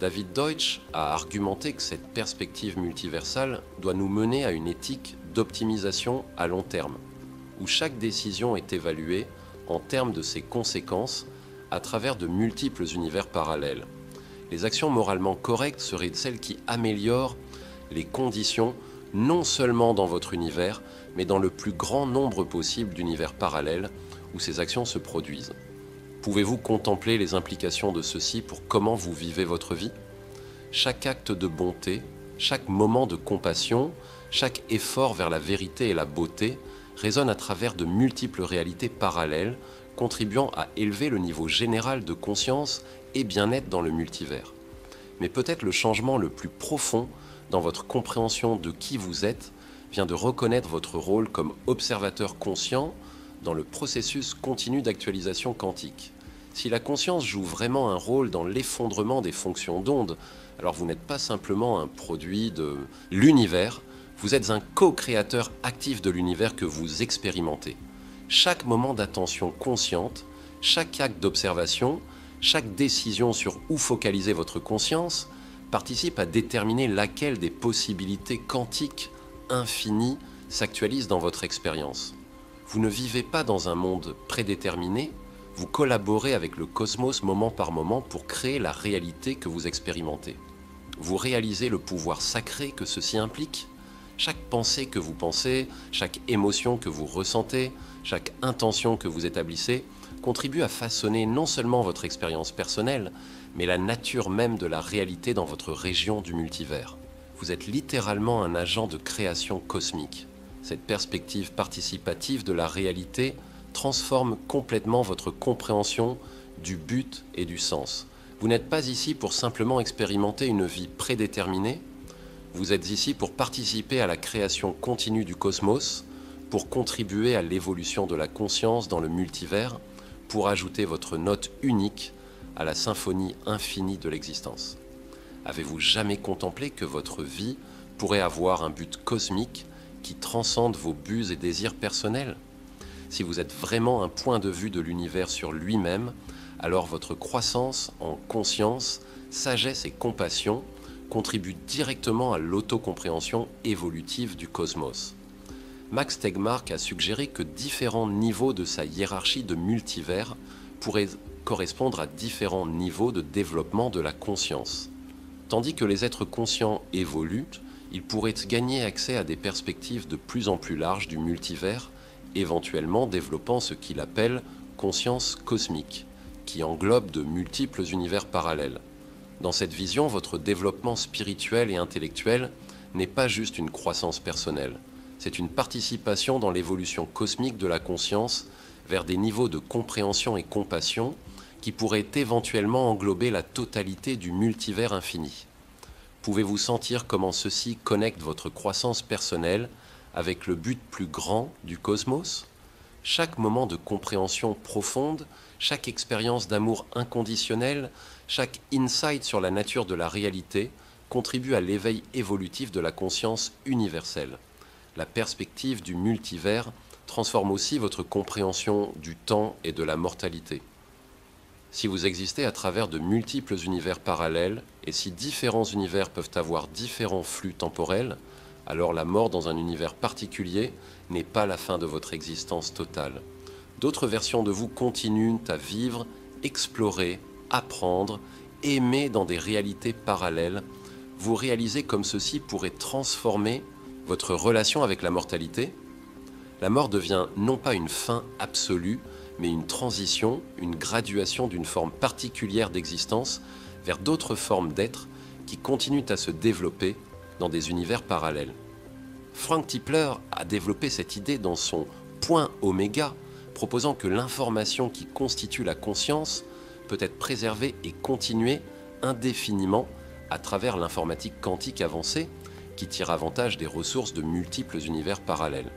David Deutsch a argumenté que cette perspective multiversale doit nous mener à une éthique d'optimisation à long terme, où chaque décision est évaluée en termes de ses conséquences à travers de multiples univers parallèles. Les actions moralement correctes seraient celles qui améliorent les conditions non seulement dans votre univers, mais dans le plus grand nombre possible d'univers parallèles où ces actions se produisent. Pouvez-vous contempler les implications de ceci pour comment vous vivez votre vie? Chaque acte de bonté, chaque moment de compassion, chaque effort vers la vérité et la beauté résonne à travers de multiples réalités parallèles, contribuant à élever le niveau général de conscience et bien-être dans le multivers. Mais peut-être le changement le plus profond dans votre compréhension de qui vous êtes vient de reconnaître votre rôle comme observateur conscient dans le processus continu d'actualisation quantique. Si la conscience joue vraiment un rôle dans l'effondrement des fonctions d'onde, alors vous n'êtes pas simplement un produit de l'univers, Vous êtes un co-créateur actif de l'univers que vous expérimentez. Chaque moment d'attention consciente, chaque acte d'observation, chaque décision sur où focaliser votre conscience participe à déterminer laquelle des possibilités quantiques infinies s'actualise dans votre expérience. Vous ne vivez pas dans un monde prédéterminé, vous collaborez avec le cosmos moment par moment pour créer la réalité que vous expérimentez. Vous réalisez le pouvoir sacré que ceci implique. Chaque pensée que vous pensez, chaque émotion que vous ressentez, chaque intention que vous établissez contribue à façonner non seulement votre expérience personnelle, mais la nature même de la réalité dans votre région du multivers. Vous êtes littéralement un agent de création cosmique. Cette perspective participative de la réalité transforme complètement votre compréhension du but et du sens. Vous n'êtes pas ici pour simplement expérimenter une vie prédéterminée, vous êtes ici pour participer à la création continue du cosmos, pour contribuer à l'évolution de la conscience dans le multivers, pour ajouter votre note unique à la symphonie infinie de l'existence. Avez-vous jamais contemplé que votre vie pourrait avoir un but cosmique qui transcende vos buts et désirs personnels? Si vous êtes vraiment un point de vue de l'univers sur lui-même, alors votre croissance en conscience, sagesse et compassion contribuent directement à l'autocompréhension évolutive du cosmos. Max Tegmark a suggéré que différents niveaux de sa hiérarchie de multivers pourraient correspondre à différents niveaux de développement de la conscience. Tandis que les êtres conscients évoluent, ils pourraient gagner accès à des perspectives de plus en plus larges du multivers, éventuellement développant ce qu'il appelle conscience cosmique, qui englobe de multiples univers parallèles. Dans cette vision, votre développement spirituel et intellectuel n'est pas juste une croissance personnelle, c'est une participation dans l'évolution cosmique de la conscience vers des niveaux de compréhension et compassion qui pourraient éventuellement englober la totalité du multivers infini. Pouvez-vous sentir comment ceci connecte votre croissance personnelle avec le but plus grand du cosmos? Chaque moment de compréhension profonde, chaque expérience d'amour inconditionnel, chaque insight sur la nature de la réalité contribue à l'éveil évolutif de la conscience universelle. La perspective du multivers transforme aussi votre compréhension du temps et de la mortalité. Si vous existez à travers de multiples univers parallèles, et si différents univers peuvent avoir différents flux temporels, alors la mort dans un univers particulier n'est pas la fin de votre existence totale. D'autres versions de vous continuent à vivre, explorer, apprendre, aimer dans des réalités parallèles. Vous réalisez comme ceci pourrait transformer votre relation avec la mortalité. La mort devient non pas une fin absolue, mais une transition, une graduation d'une forme particulière d'existence vers d'autres formes d'être qui continuent à se développer dans des univers parallèles. Frank Tipler a développé cette idée dans son point oméga, proposant que l'information qui constitue la conscience peut être préservée et continuée indéfiniment à travers l'informatique quantique avancée qui tire avantage des ressources de multiples univers parallèles.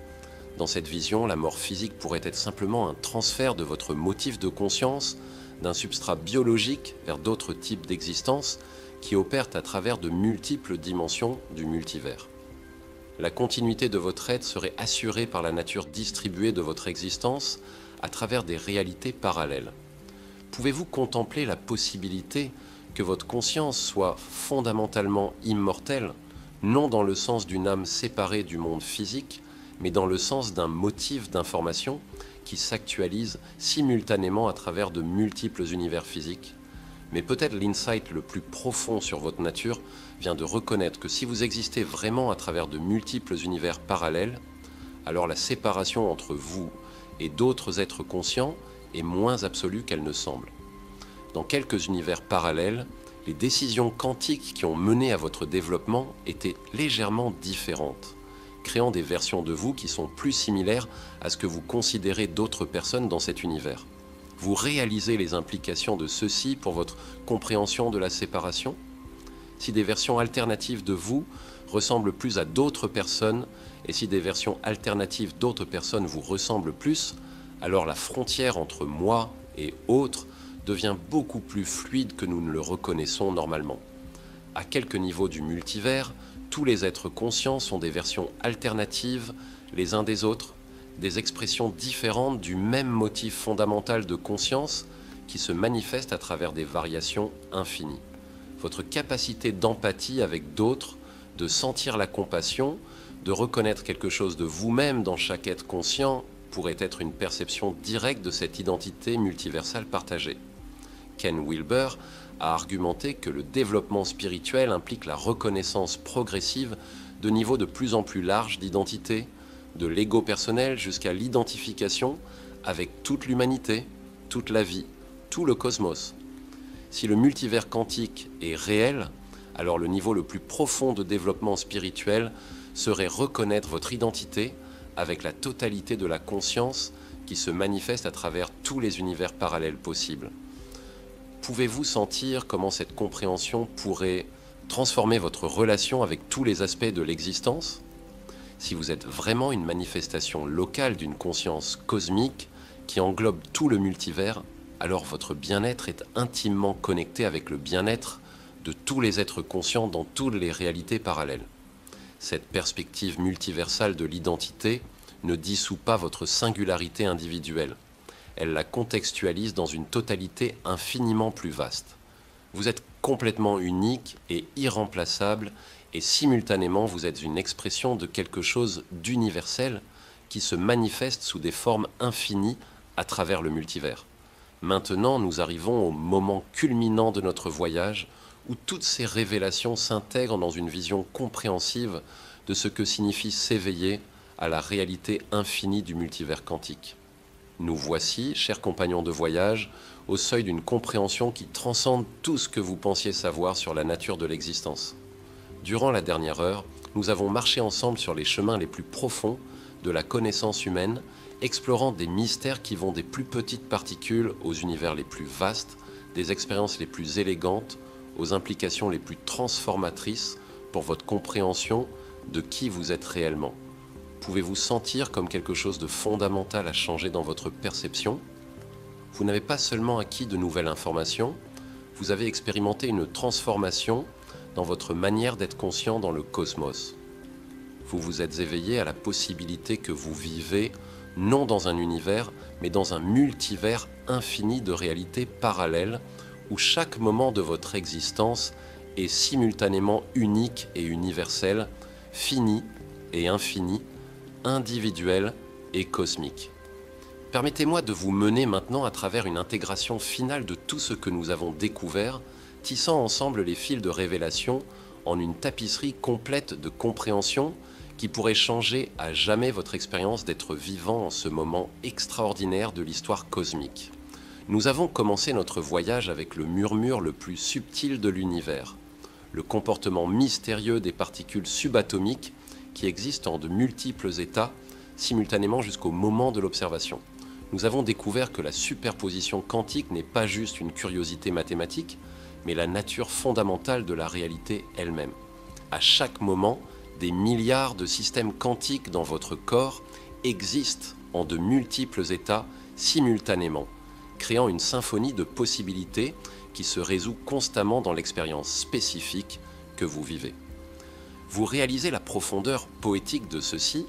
Dans cette vision, la mort physique pourrait être simplement un transfert de votre motif de conscience d'un substrat biologique vers d'autres types d'existence qui opèrent à travers de multiples dimensions du multivers. La continuité de votre être serait assurée par la nature distribuée de votre existence à travers des réalités parallèles. Pouvez-vous contempler la possibilité que votre conscience soit fondamentalement immortelle, non dans le sens d'une âme séparée du monde physique, mais dans le sens d'un motif d'information qui s'actualise simultanément à travers de multiples univers physiques? Mais peut-être l'insight le plus profond sur votre nature vient de reconnaître que si vous existez vraiment à travers de multiples univers parallèles, alors la séparation entre vous et d'autres êtres conscients est moins absolue qu'elle ne semble. Dans quelques univers parallèles, les décisions quantiques qui ont mené à votre développement étaient légèrement différentes, créant des versions de vous qui sont plus similaires à ce que vous considérez d'autres personnes dans cet univers. Vous réalisez les implications de ceci pour votre compréhension de la séparation? Si des versions alternatives de vous ressemblent plus à d'autres personnes, et si des versions alternatives d'autres personnes vous ressemblent plus, alors la frontière entre moi et autres devient beaucoup plus fluide que nous ne le reconnaissons normalement. À quelques niveaux du multivers, Tous les êtres conscients sont des versions alternatives les uns des autres, des expressions différentes du même motif fondamental de conscience qui se manifeste à travers des variations infinies. Votre capacité d'empathie avec d'autres, de sentir la compassion, de reconnaître quelque chose de vous-même dans chaque être conscient pourrait être une perception directe de cette identité multiversale partagée. Ken Wilber a argumenté que le développement spirituel implique la reconnaissance progressive de niveaux de plus en plus larges d'identité, de l'ego personnel jusqu'à l'identification avec toute l'humanité, toute la vie, tout le cosmos. Si le multivers quantique est réel, alors le niveau le plus profond de développement spirituel serait reconnaître votre identité avec la totalité de la conscience qui se manifeste à travers tous les univers parallèles possibles. Pouvez-vous sentir comment cette compréhension pourrait transformer votre relation avec tous les aspects de l'existence ? Si vous êtes vraiment une manifestation locale d'une conscience cosmique qui englobe tout le multivers, alors votre bien-être est intimement connecté avec le bien-être de tous les êtres conscients dans toutes les réalités parallèles. Cette perspective multiversale de l'identité ne dissout pas votre singularité individuelle. Elle la contextualise dans une totalité infiniment plus vaste. Vous êtes complètement unique et irremplaçable et simultanément vous êtes une expression de quelque chose d'universel qui se manifeste sous des formes infinies à travers le multivers. Maintenant, nous arrivons au moment culminant de notre voyage où toutes ces révélations s'intègrent dans une vision compréhensive de ce que signifie s'éveiller à la réalité infinie du multivers quantique. Nous voici, chers compagnons de voyage, au seuil d'une compréhension qui transcende tout ce que vous pensiez savoir sur la nature de l'existence. Durant la dernière heure, nous avons marché ensemble sur les chemins les plus profonds de la connaissance humaine, explorant des mystères qui vont des plus petites particules aux univers les plus vastes, des expériences les plus élégantes aux implications les plus transformatrices pour votre compréhension de qui vous êtes réellement. Pouvez-vous sentir comme quelque chose de fondamental a changé dans votre perception ? Vous n'avez pas seulement acquis de nouvelles informations, vous avez expérimenté une transformation dans votre manière d'être conscient dans le cosmos. Vous vous êtes éveillé à la possibilité que vous vivez non dans un univers, mais dans un multivers infini de réalités parallèles où chaque moment de votre existence est simultanément unique et universel, fini et infini, individuel et cosmique. Permettez-moi de vous mener maintenant à travers une intégration finale de tout ce que nous avons découvert, tissant ensemble les fils de révélation en une tapisserie complète de compréhension qui pourrait changer à jamais votre expérience d'être vivant en ce moment extraordinaire de l'histoire cosmique. Nous avons commencé notre voyage avec le murmure le plus subtil de l'univers, le comportement mystérieux des particules subatomiques qui existent en de multiples états simultanément jusqu'au moment de l'observation. Nous avons découvert que la superposition quantique n'est pas juste une curiosité mathématique, mais la nature fondamentale de la réalité elle-même. À chaque moment, des milliards de systèmes quantiques dans votre corps existent en de multiples états simultanément, créant une symphonie de possibilités qui se résout constamment dans l'expérience spécifique que vous vivez. Vous réalisez la profondeur poétique de ceci,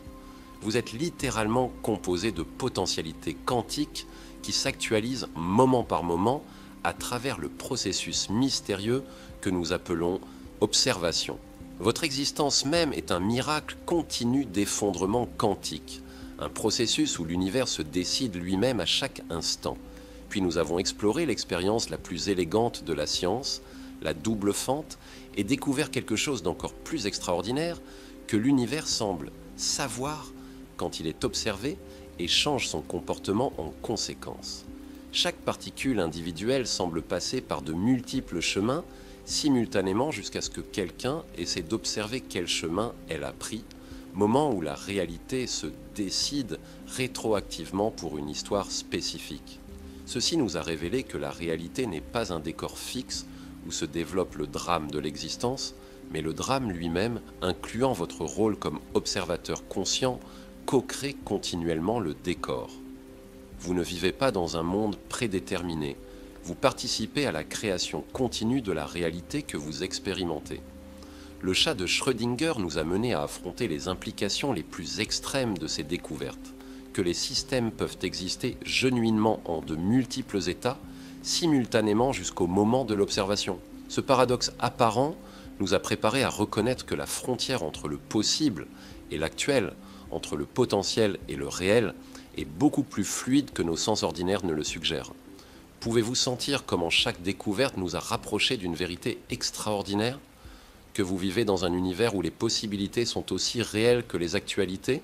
vous êtes littéralement composé de potentialités quantiques qui s'actualisent moment par moment à travers le processus mystérieux que nous appelons observation. Votre existence même est un miracle continu d'effondrement quantique, un processus où l'univers se décide lui-même à chaque instant. Puis nous avons exploré l'expérience la plus élégante de la science, la double fente, et découvert quelque chose d'encore plus extraordinaire, que l'univers semble savoir quand il est observé et change son comportement en conséquence. Chaque particule individuelle semble passer par de multiples chemins simultanément jusqu'à ce que quelqu'un essaie d'observer quel chemin elle a pris, moment où la réalité se décide rétroactivement pour une histoire spécifique. Ceci nous a révélé que la réalité n'est pas un décor fixe où se développe le drame de l'existence, mais le drame lui-même, incluant votre rôle comme observateur conscient, co-crée continuellement le décor. Vous ne vivez pas dans un monde prédéterminé, vous participez à la création continue de la réalité que vous expérimentez. Le chat de Schrödinger nous a menés à affronter les implications les plus extrêmes de ces découvertes, que les systèmes peuvent exister genuinement en de multiples états, simultanément jusqu'au moment de l'observation. Ce paradoxe apparent nous a préparés à reconnaître que la frontière entre le possible et l'actuel, entre le potentiel et le réel, est beaucoup plus fluide que nos sens ordinaires ne le suggèrent. Pouvez-vous sentir comment chaque découverte nous a rapprochés d'une vérité extraordinaire ? Que vous vivez dans un univers où les possibilités sont aussi réelles que les actualités,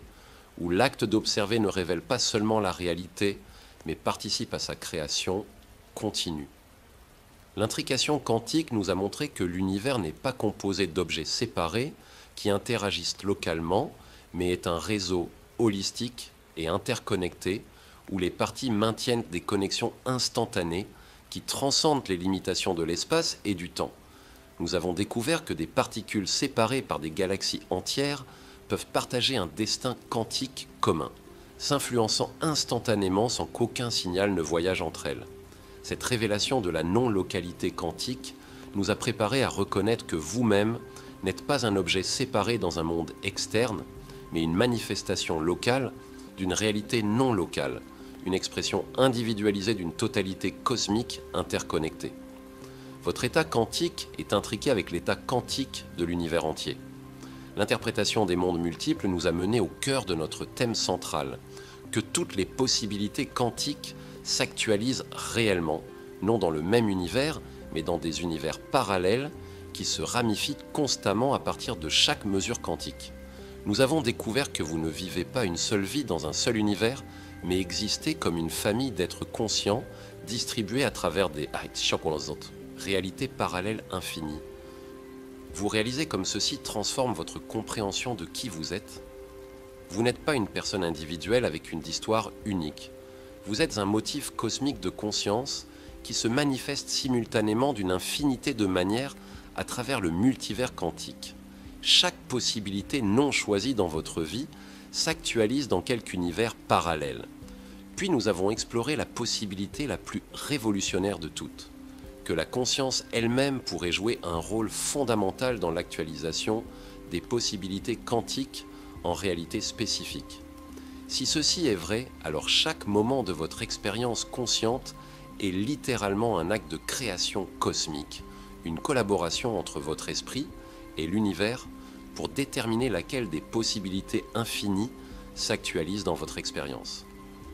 où l'acte d'observer ne révèle pas seulement la réalité, mais participe à sa création continue. L'intrication quantique nous a montré que l'univers n'est pas composé d'objets séparés qui interagissent localement, mais est un réseau holistique et interconnecté où les parties maintiennent des connexions instantanées qui transcendent les limitations de l'espace et du temps. Nous avons découvert que des particules séparées par des galaxies entières peuvent partager un destin quantique commun, s'influençant instantanément sans qu'aucun signal ne voyage entre elles. Cette révélation de la non-localité quantique nous a préparés à reconnaître que vous-même n'êtes pas un objet séparé dans un monde externe, mais une manifestation locale d'une réalité non locale, une expression individualisée d'une totalité cosmique interconnectée. Votre état quantique est intriqué avec l'état quantique de l'univers entier. L'interprétation des mondes multiples nous a menés au cœur de notre thème central, que toutes les possibilités quantiques s'actualisent réellement, non dans le même univers, mais dans des univers parallèles qui se ramifient constamment à partir de chaque mesure quantique. Nous avons découvert que vous ne vivez pas une seule vie dans un seul univers, mais existez comme une famille d'êtres conscients distribués à travers des réalités parallèles infinies. Vous réalisez comme ceci transforme votre compréhension de qui vous êtes. Vous n'êtes pas une personne individuelle avec une histoire unique. Vous êtes un motif cosmique de conscience qui se manifeste simultanément d'une infinité de manières à travers le multivers quantique. Chaque possibilité non choisie dans votre vie s'actualise dans quelque univers parallèle. Puis nous avons exploré la possibilité la plus révolutionnaire de toutes, que la conscience elle-même pourrait jouer un rôle fondamental dans l'actualisation des possibilités quantiques en réalité spécifiques. Si ceci est vrai, alors chaque moment de votre expérience consciente est littéralement un acte de création cosmique, une collaboration entre votre esprit et l'univers pour déterminer laquelle des possibilités infinies s'actualise dans votre expérience.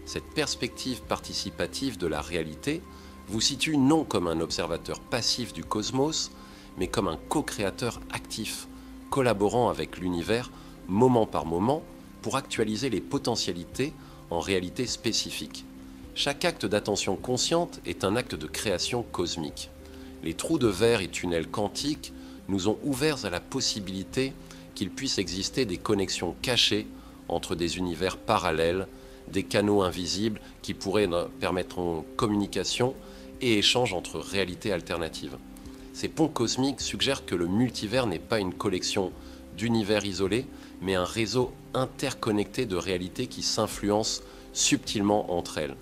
Cette perspective participative de la réalité vous situe non comme un observateur passif du cosmos, mais comme un co-créateur actif, collaborant avec l'univers moment par moment pour actualiser les potentialités en réalité spécifiques. Chaque acte d'attention consciente est un acte de création cosmique. Les trous de verre et tunnels quantiques nous ont ouverts à la possibilité qu'il puisse exister des connexions cachées entre des univers parallèles, des canaux invisibles qui pourraient permettre une communication et échange entre réalités alternatives. Ces ponts cosmiques suggèrent que le multivers n'est pas une collection d'univers isolés, mais un réseau interconnecté de réalités qui s'influencent subtilement entre elles.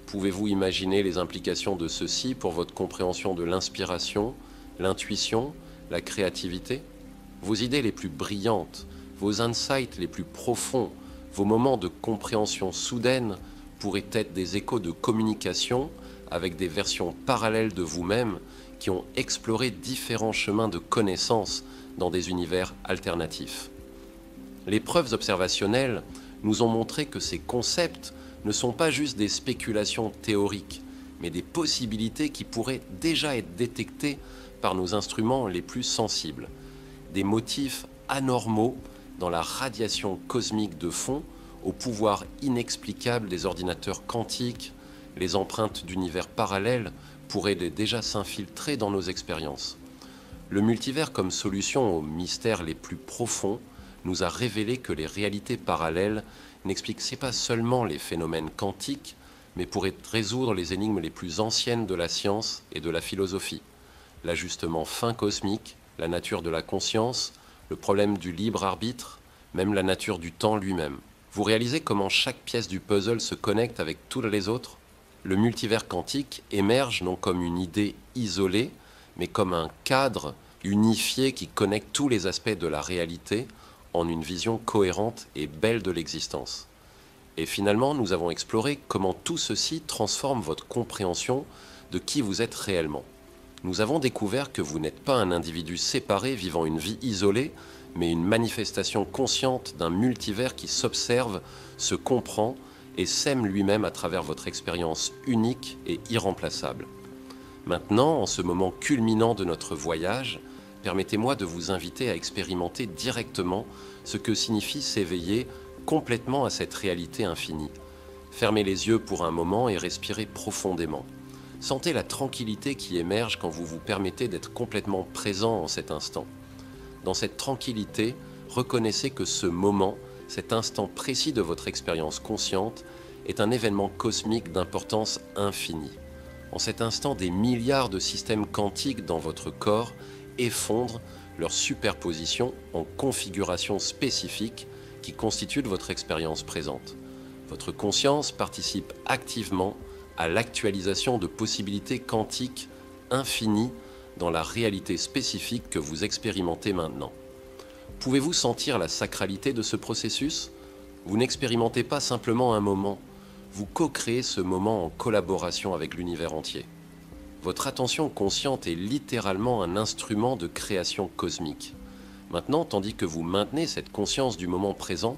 Pouvez-vous imaginer les implications de ceci pour votre compréhension de l'inspiration, l'intuition, la créativité ? Vos idées les plus brillantes, vos insights les plus profonds, vos moments de compréhension soudaine pourraient être des échos de communication avec des versions parallèles de vous-même qui ont exploré différents chemins de connaissance dans des univers alternatifs. Les preuves observationnelles nous ont montré que ces concepts ne sont pas juste des spéculations théoriques, mais des possibilités qui pourraient déjà être détectées par nos instruments les plus sensibles. Des motifs anormaux dans la radiation cosmique de fond au pouvoir inexplicable des ordinateurs quantiques, les empreintes d'univers parallèles pourraient déjà s'infiltrer dans nos expériences. Le multivers comme solution aux mystères les plus profonds nous a révélé que les réalités parallèles n'expliquaient pas seulement les phénomènes quantiques, mais pourraient résoudre les énigmes les plus anciennes de la science et de la philosophie. L'ajustement fin cosmique, la nature de la conscience, le problème du libre arbitre, même la nature du temps lui-même. Vous réalisez comment chaque pièce du puzzle se connecte avec toutes les autres ? Le multivers quantique émerge non comme une idée isolée, mais comme un cadre unifiée qui connecte tous les aspects de la réalité en une vision cohérente et belle de l'existence. Et finalement, nous avons exploré comment tout ceci transforme votre compréhension de qui vous êtes réellement. Nous avons découvert que vous n'êtes pas un individu séparé vivant une vie isolée, mais une manifestation consciente d'un multivers qui s'observe, se comprend et s'aime lui-même à travers votre expérience unique et irremplaçable. Maintenant, en ce moment culminant de notre voyage, permettez-moi de vous inviter à expérimenter directement ce que signifie s'éveiller complètement à cette réalité infinie. Fermez les yeux pour un moment et respirez profondément. Sentez la tranquillité qui émerge quand vous vous permettez d'être complètement présent en cet instant. Dans cette tranquillité, reconnaissez que ce moment, cet instant précis de votre expérience consciente, est un événement cosmique d'importance infinie. En cet instant, des milliards de systèmes quantiques dans votre corps effondrent leur superposition en configurations spécifiques qui constituent votre expérience présente. Votre conscience participe activement à l'actualisation de possibilités quantiques infinies dans la réalité spécifique que vous expérimentez maintenant. Pouvez-vous sentir la sacralité de ce processus? Vous n'expérimentez pas simplement un moment, vous co-créez ce moment en collaboration avec l'univers entier. Votre attention consciente est littéralement un instrument de création cosmique. Maintenant, tandis que vous maintenez cette conscience du moment présent,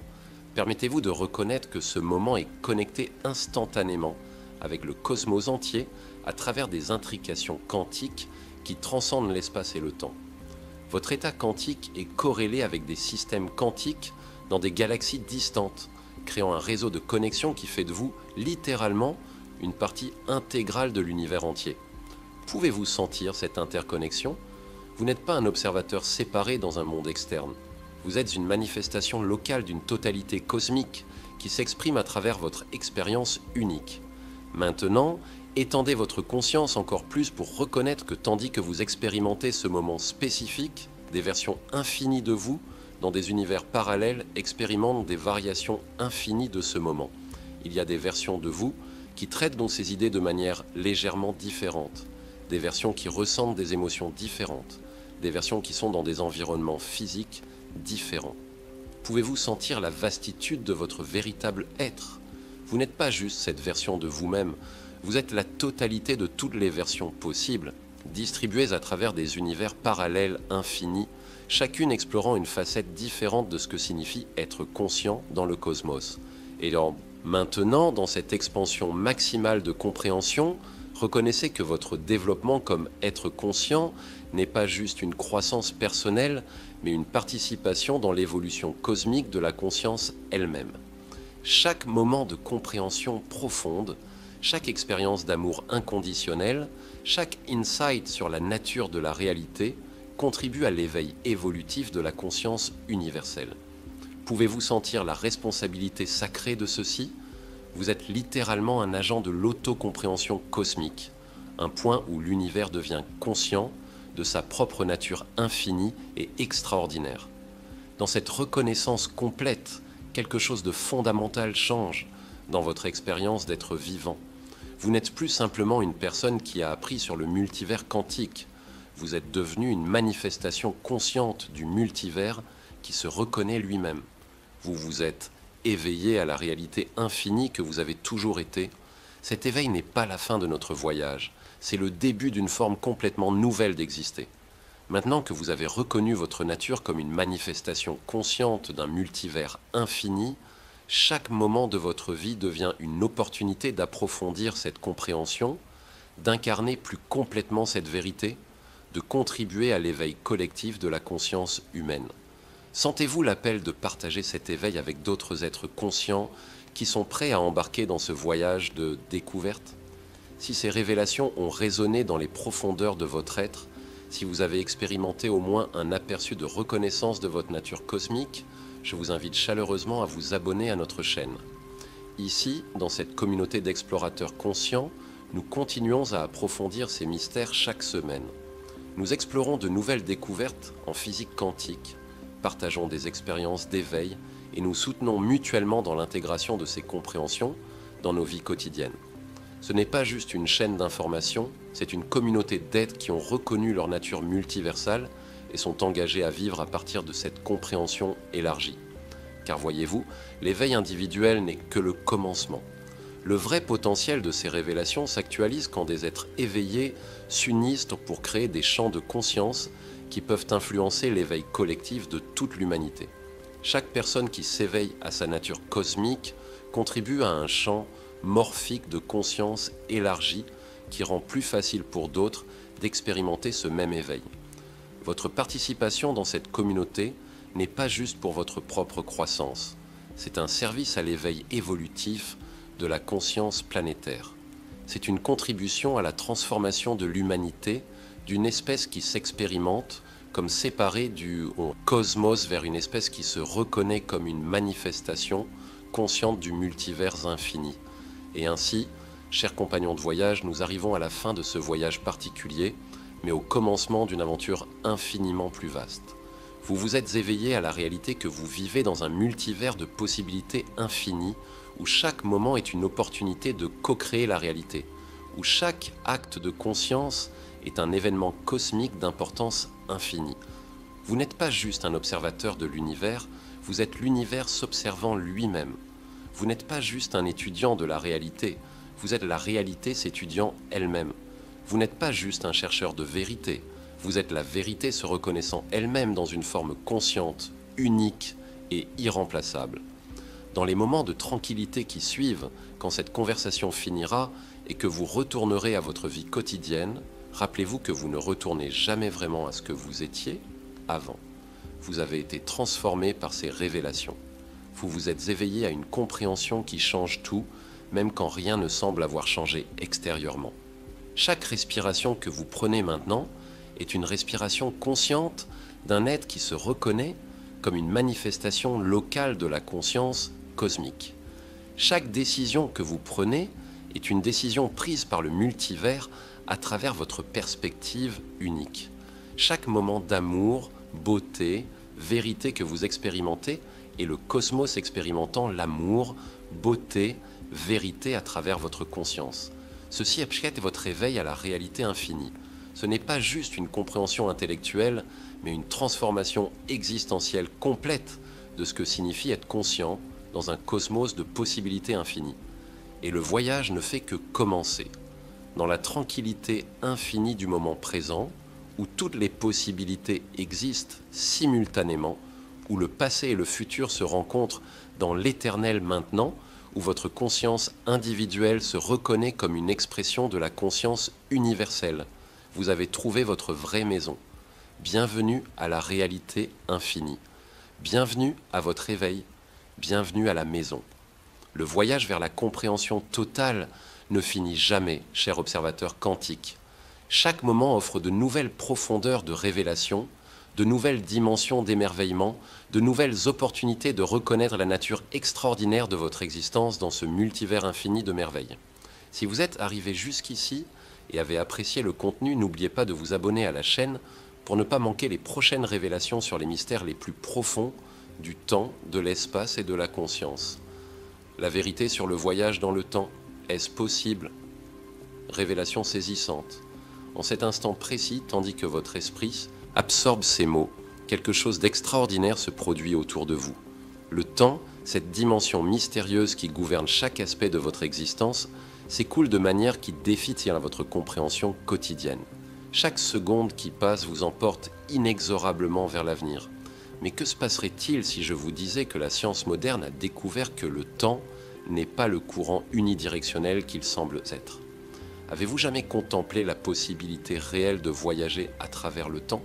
permettez-vous de reconnaître que ce moment est connecté instantanément avec le cosmos entier à travers des intrications quantiques qui transcendent l'espace et le temps. Votre état quantique est corrélé avec des systèmes quantiques dans des galaxies distantes, créant un réseau de connexion qui fait de vous, littéralement, une partie intégrale de l'univers entier. Pouvez-vous sentir cette interconnexion? Vous n'êtes pas un observateur séparé dans un monde externe. Vous êtes une manifestation locale d'une totalité cosmique qui s'exprime à travers votre expérience unique. Maintenant, étendez votre conscience encore plus pour reconnaître que tandis que vous expérimentez ce moment spécifique, des versions infinies de vous, dans des univers parallèles, expérimentent des variations infinies de ce moment. Il y a des versions de vous qui traitent donc ces idées de manière légèrement différente, des versions qui ressentent des émotions différentes, des versions qui sont dans des environnements physiques différents. Pouvez-vous sentir la vastitude de votre véritable être? Vous n'êtes pas juste cette version de vous-même, vous êtes la totalité de toutes les versions possibles, distribuées à travers des univers parallèles infinis, chacune explorant une facette différente de ce que signifie être conscient dans le cosmos. Et maintenant, dans cette expansion maximale de compréhension, reconnaissez que votre développement comme être conscient n'est pas juste une croissance personnelle, mais une participation dans l'évolution cosmique de la conscience elle-même. Chaque moment de compréhension profonde, chaque expérience d'amour inconditionnel, chaque insight sur la nature de la réalité contribue à l'éveil évolutif de la conscience universelle. Pouvez-vous sentir la responsabilité sacrée de ceci? Vous êtes littéralement un agent de l'autocompréhension cosmique, un point où l'univers devient conscient de sa propre nature infinie et extraordinaire. Dans cette reconnaissance complète, quelque chose de fondamental change dans votre expérience d'être vivant. Vous n'êtes plus simplement une personne qui a appris sur le multivers quantique. Vous êtes devenu une manifestation consciente du multivers qui se reconnaît lui-même. Vous vous êtes éveillé à la réalité infinie que vous avez toujours été. Cet éveil n'est pas la fin de notre voyage, c'est le début d'une forme complètement nouvelle d'exister. Maintenant que vous avez reconnu votre nature comme une manifestation consciente d'un multivers infini, chaque moment de votre vie devient une opportunité d'approfondir cette compréhension, d'incarner plus complètement cette vérité, de contribuer à l'éveil collectif de la conscience humaine. Sentez-vous l'appel de partager cet éveil avec d'autres êtres conscients qui sont prêts à embarquer dans ce voyage de découverte? Si ces révélations ont résonné dans les profondeurs de votre être, si vous avez expérimenté au moins un aperçu de reconnaissance de votre nature cosmique, je vous invite chaleureusement à vous abonner à notre chaîne. Ici, dans cette communauté d'explorateurs conscients, nous continuons à approfondir ces mystères chaque semaine. Nous explorons de nouvelles découvertes en physique quantique, partageons des expériences d'éveil et nous soutenons mutuellement dans l'intégration de ces compréhensions dans nos vies quotidiennes. Ce n'est pas juste une chaîne d'information, c'est une communauté d'êtres qui ont reconnu leur nature multiversale et sont engagés à vivre à partir de cette compréhension élargie. Car voyez-vous, l'éveil individuel n'est que le commencement. Le vrai potentiel de ces révélations s'actualise quand des êtres éveillés s'unissent pour créer des champs de conscience qui peuvent influencer l'éveil collectif de toute l'humanité. Chaque personne qui s'éveille à sa nature cosmique contribue à un champ morphique de conscience élargi qui rend plus facile pour d'autres d'expérimenter ce même éveil. Votre participation dans cette communauté n'est pas juste pour votre propre croissance, c'est un service à l'éveil évolutif de la conscience planétaire. C'est une contribution à la transformation de l'humanité, d'une espèce qui s'expérimente comme séparée du cosmos vers une espèce qui se reconnaît comme une manifestation consciente du multivers infini. Et ainsi, chers compagnons de voyage, nous arrivons à la fin de ce voyage particulier, mais au commencement d'une aventure infiniment plus vaste. Vous vous êtes éveillés à la réalité que vous vivez dans un multivers de possibilités infinies, où chaque moment est une opportunité de co-créer la réalité, où chaque acte de conscience est un événement cosmique d'importance infinie. Vous n'êtes pas juste un observateur de l'univers, vous êtes l'univers s'observant lui-même. Vous n'êtes pas juste un étudiant de la réalité, vous êtes la réalité s'étudiant elle-même. Vous n'êtes pas juste un chercheur de vérité, vous êtes la vérité se reconnaissant elle-même dans une forme consciente, unique et irremplaçable. Dans les moments de tranquillité qui suivent, quand cette conversation finira et que vous retournerez à votre vie quotidienne, rappelez-vous que vous ne retournez jamais vraiment à ce que vous étiez avant. Vous avez été transformé par ces révélations. Vous vous êtes éveillé à une compréhension qui change tout, même quand rien ne semble avoir changé extérieurement. Chaque respiration que vous prenez maintenant est une respiration consciente d'un être qui se reconnaît comme une manifestation locale de la conscience cosmique. Chaque décision que vous prenez est une décision prise par le multivers à travers votre perspective unique. Chaque moment d'amour, beauté, vérité que vous expérimentez est le cosmos expérimentant l'amour, beauté, vérité à travers votre conscience. Ceci est votre éveil à la réalité infinie. Ce n'est pas juste une compréhension intellectuelle, mais une transformation existentielle complète de ce que signifie être conscient dans un cosmos de possibilités infinies. Et le voyage ne fait que commencer. Dans la tranquillité infinie du moment présent, où toutes les possibilités existent simultanément, où le passé et le futur se rencontrent dans l'éternel maintenant, où votre conscience individuelle se reconnaît comme une expression de la conscience universelle. Vous avez trouvé votre vraie maison. Bienvenue à la réalité infinie. Bienvenue à votre éveil. Bienvenue à la maison. Le voyage vers la compréhension totale ne finit jamais, cher observateur quantique. Chaque moment offre de nouvelles profondeurs de révélation, de nouvelles dimensions d'émerveillement, de nouvelles opportunités de reconnaître la nature extraordinaire de votre existence dans ce multivers infini de merveilles. Si vous êtes arrivé jusqu'ici et avez apprécié le contenu, n'oubliez pas de vous abonner à la chaîne pour ne pas manquer les prochaines révélations sur les mystères les plus profonds du temps, de l'espace et de la conscience. La vérité sur le voyage dans le temps, est-ce possible? Révélation saisissante. En cet instant précis, tandis que votre esprit absorbe ces mots, quelque chose d'extraordinaire se produit autour de vous. Le temps, cette dimension mystérieuse qui gouverne chaque aspect de votre existence, s'écoule de manière qui défie votre compréhension quotidienne. Chaque seconde qui passe vous emporte inexorablement vers l'avenir. Mais que se passerait-il si je vous disais que la science moderne a découvert que le temps n'est pas le courant unidirectionnel qu'il semble être? Avez-vous jamais contemplé la possibilité réelle de voyager à travers le temps?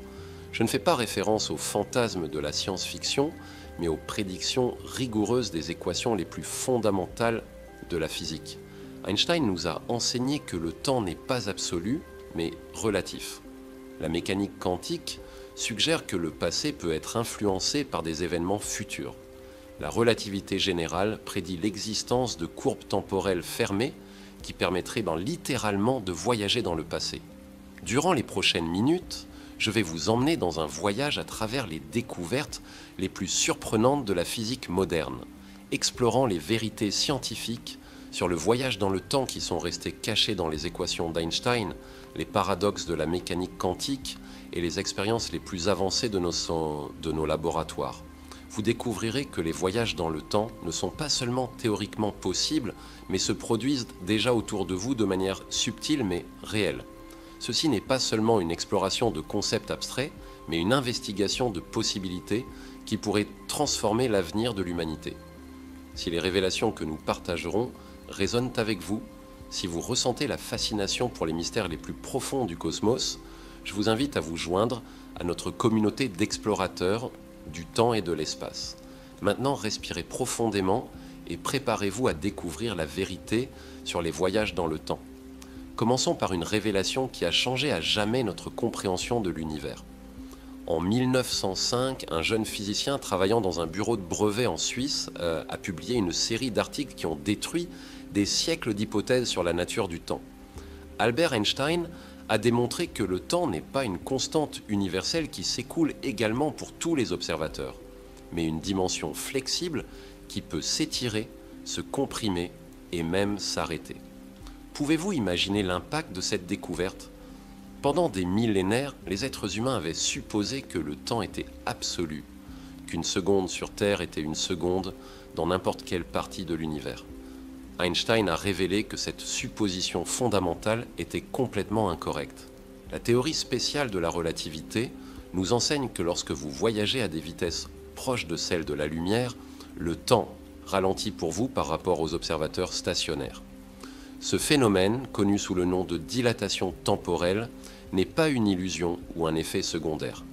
Je ne fais pas référence aux fantasmes de la science-fiction, mais aux prédictions rigoureuses des équations les plus fondamentales de la physique. Einstein nous a enseigné que le temps n'est pas absolu, mais relatif. La mécanique quantique suggère que le passé peut être influencé par des événements futurs. La relativité générale prédit l'existence de courbes temporelles fermées qui permettraient littéralement de voyager dans le passé. Durant les prochaines minutes, je vais vous emmener dans un voyage à travers les découvertes les plus surprenantes de la physique moderne, explorant les vérités scientifiques sur le voyage dans le temps qui sont restées cachées dans les équations d'Einstein, les paradoxes de la mécanique quantique et les expériences les plus avancées de nos laboratoires. Vous découvrirez que les voyages dans le temps ne sont pas seulement théoriquement possibles, mais se produisent déjà autour de vous de manière subtile mais réelle. Ceci n'est pas seulement une exploration de concepts abstraits, mais une investigation de possibilités qui pourraient transformer l'avenir de l'humanité. Si les révélations que nous partagerons résonnent avec vous, si vous ressentez la fascination pour les mystères les plus profonds du cosmos, je vous invite à vous joindre à notre communauté d'explorateurs du temps et de l'espace. Maintenant, respirez profondément et préparez-vous à découvrir la vérité sur les voyages dans le temps. Commençons par une révélation qui a changé à jamais notre compréhension de l'univers. En 1905, un jeune physicien travaillant dans un bureau de brevet en Suisse a publié une série d'articles qui ont détruit des siècles d'hypothèses sur la nature du temps. Albert Einstein a démontré que le temps n'est pas une constante universelle qui s'écoule également pour tous les observateurs, mais une dimension flexible qui peut s'étirer, se comprimer et même s'arrêter. Pouvez-vous imaginer l'impact de cette découverte ? Pendant des millénaires, les êtres humains avaient supposé que le temps était absolu, qu'une seconde sur Terre était une seconde dans n'importe quelle partie de l'univers. Einstein a révélé que cette supposition fondamentale était complètement incorrecte. La théorie spéciale de la relativité nous enseigne que lorsque vous voyagez à des vitesses proches de celles de la lumière, le temps ralentit pour vous par rapport aux observateurs stationnaires. Ce phénomène, connu sous le nom de dilatation temporelle, n'est pas une illusion ou un effet secondaire.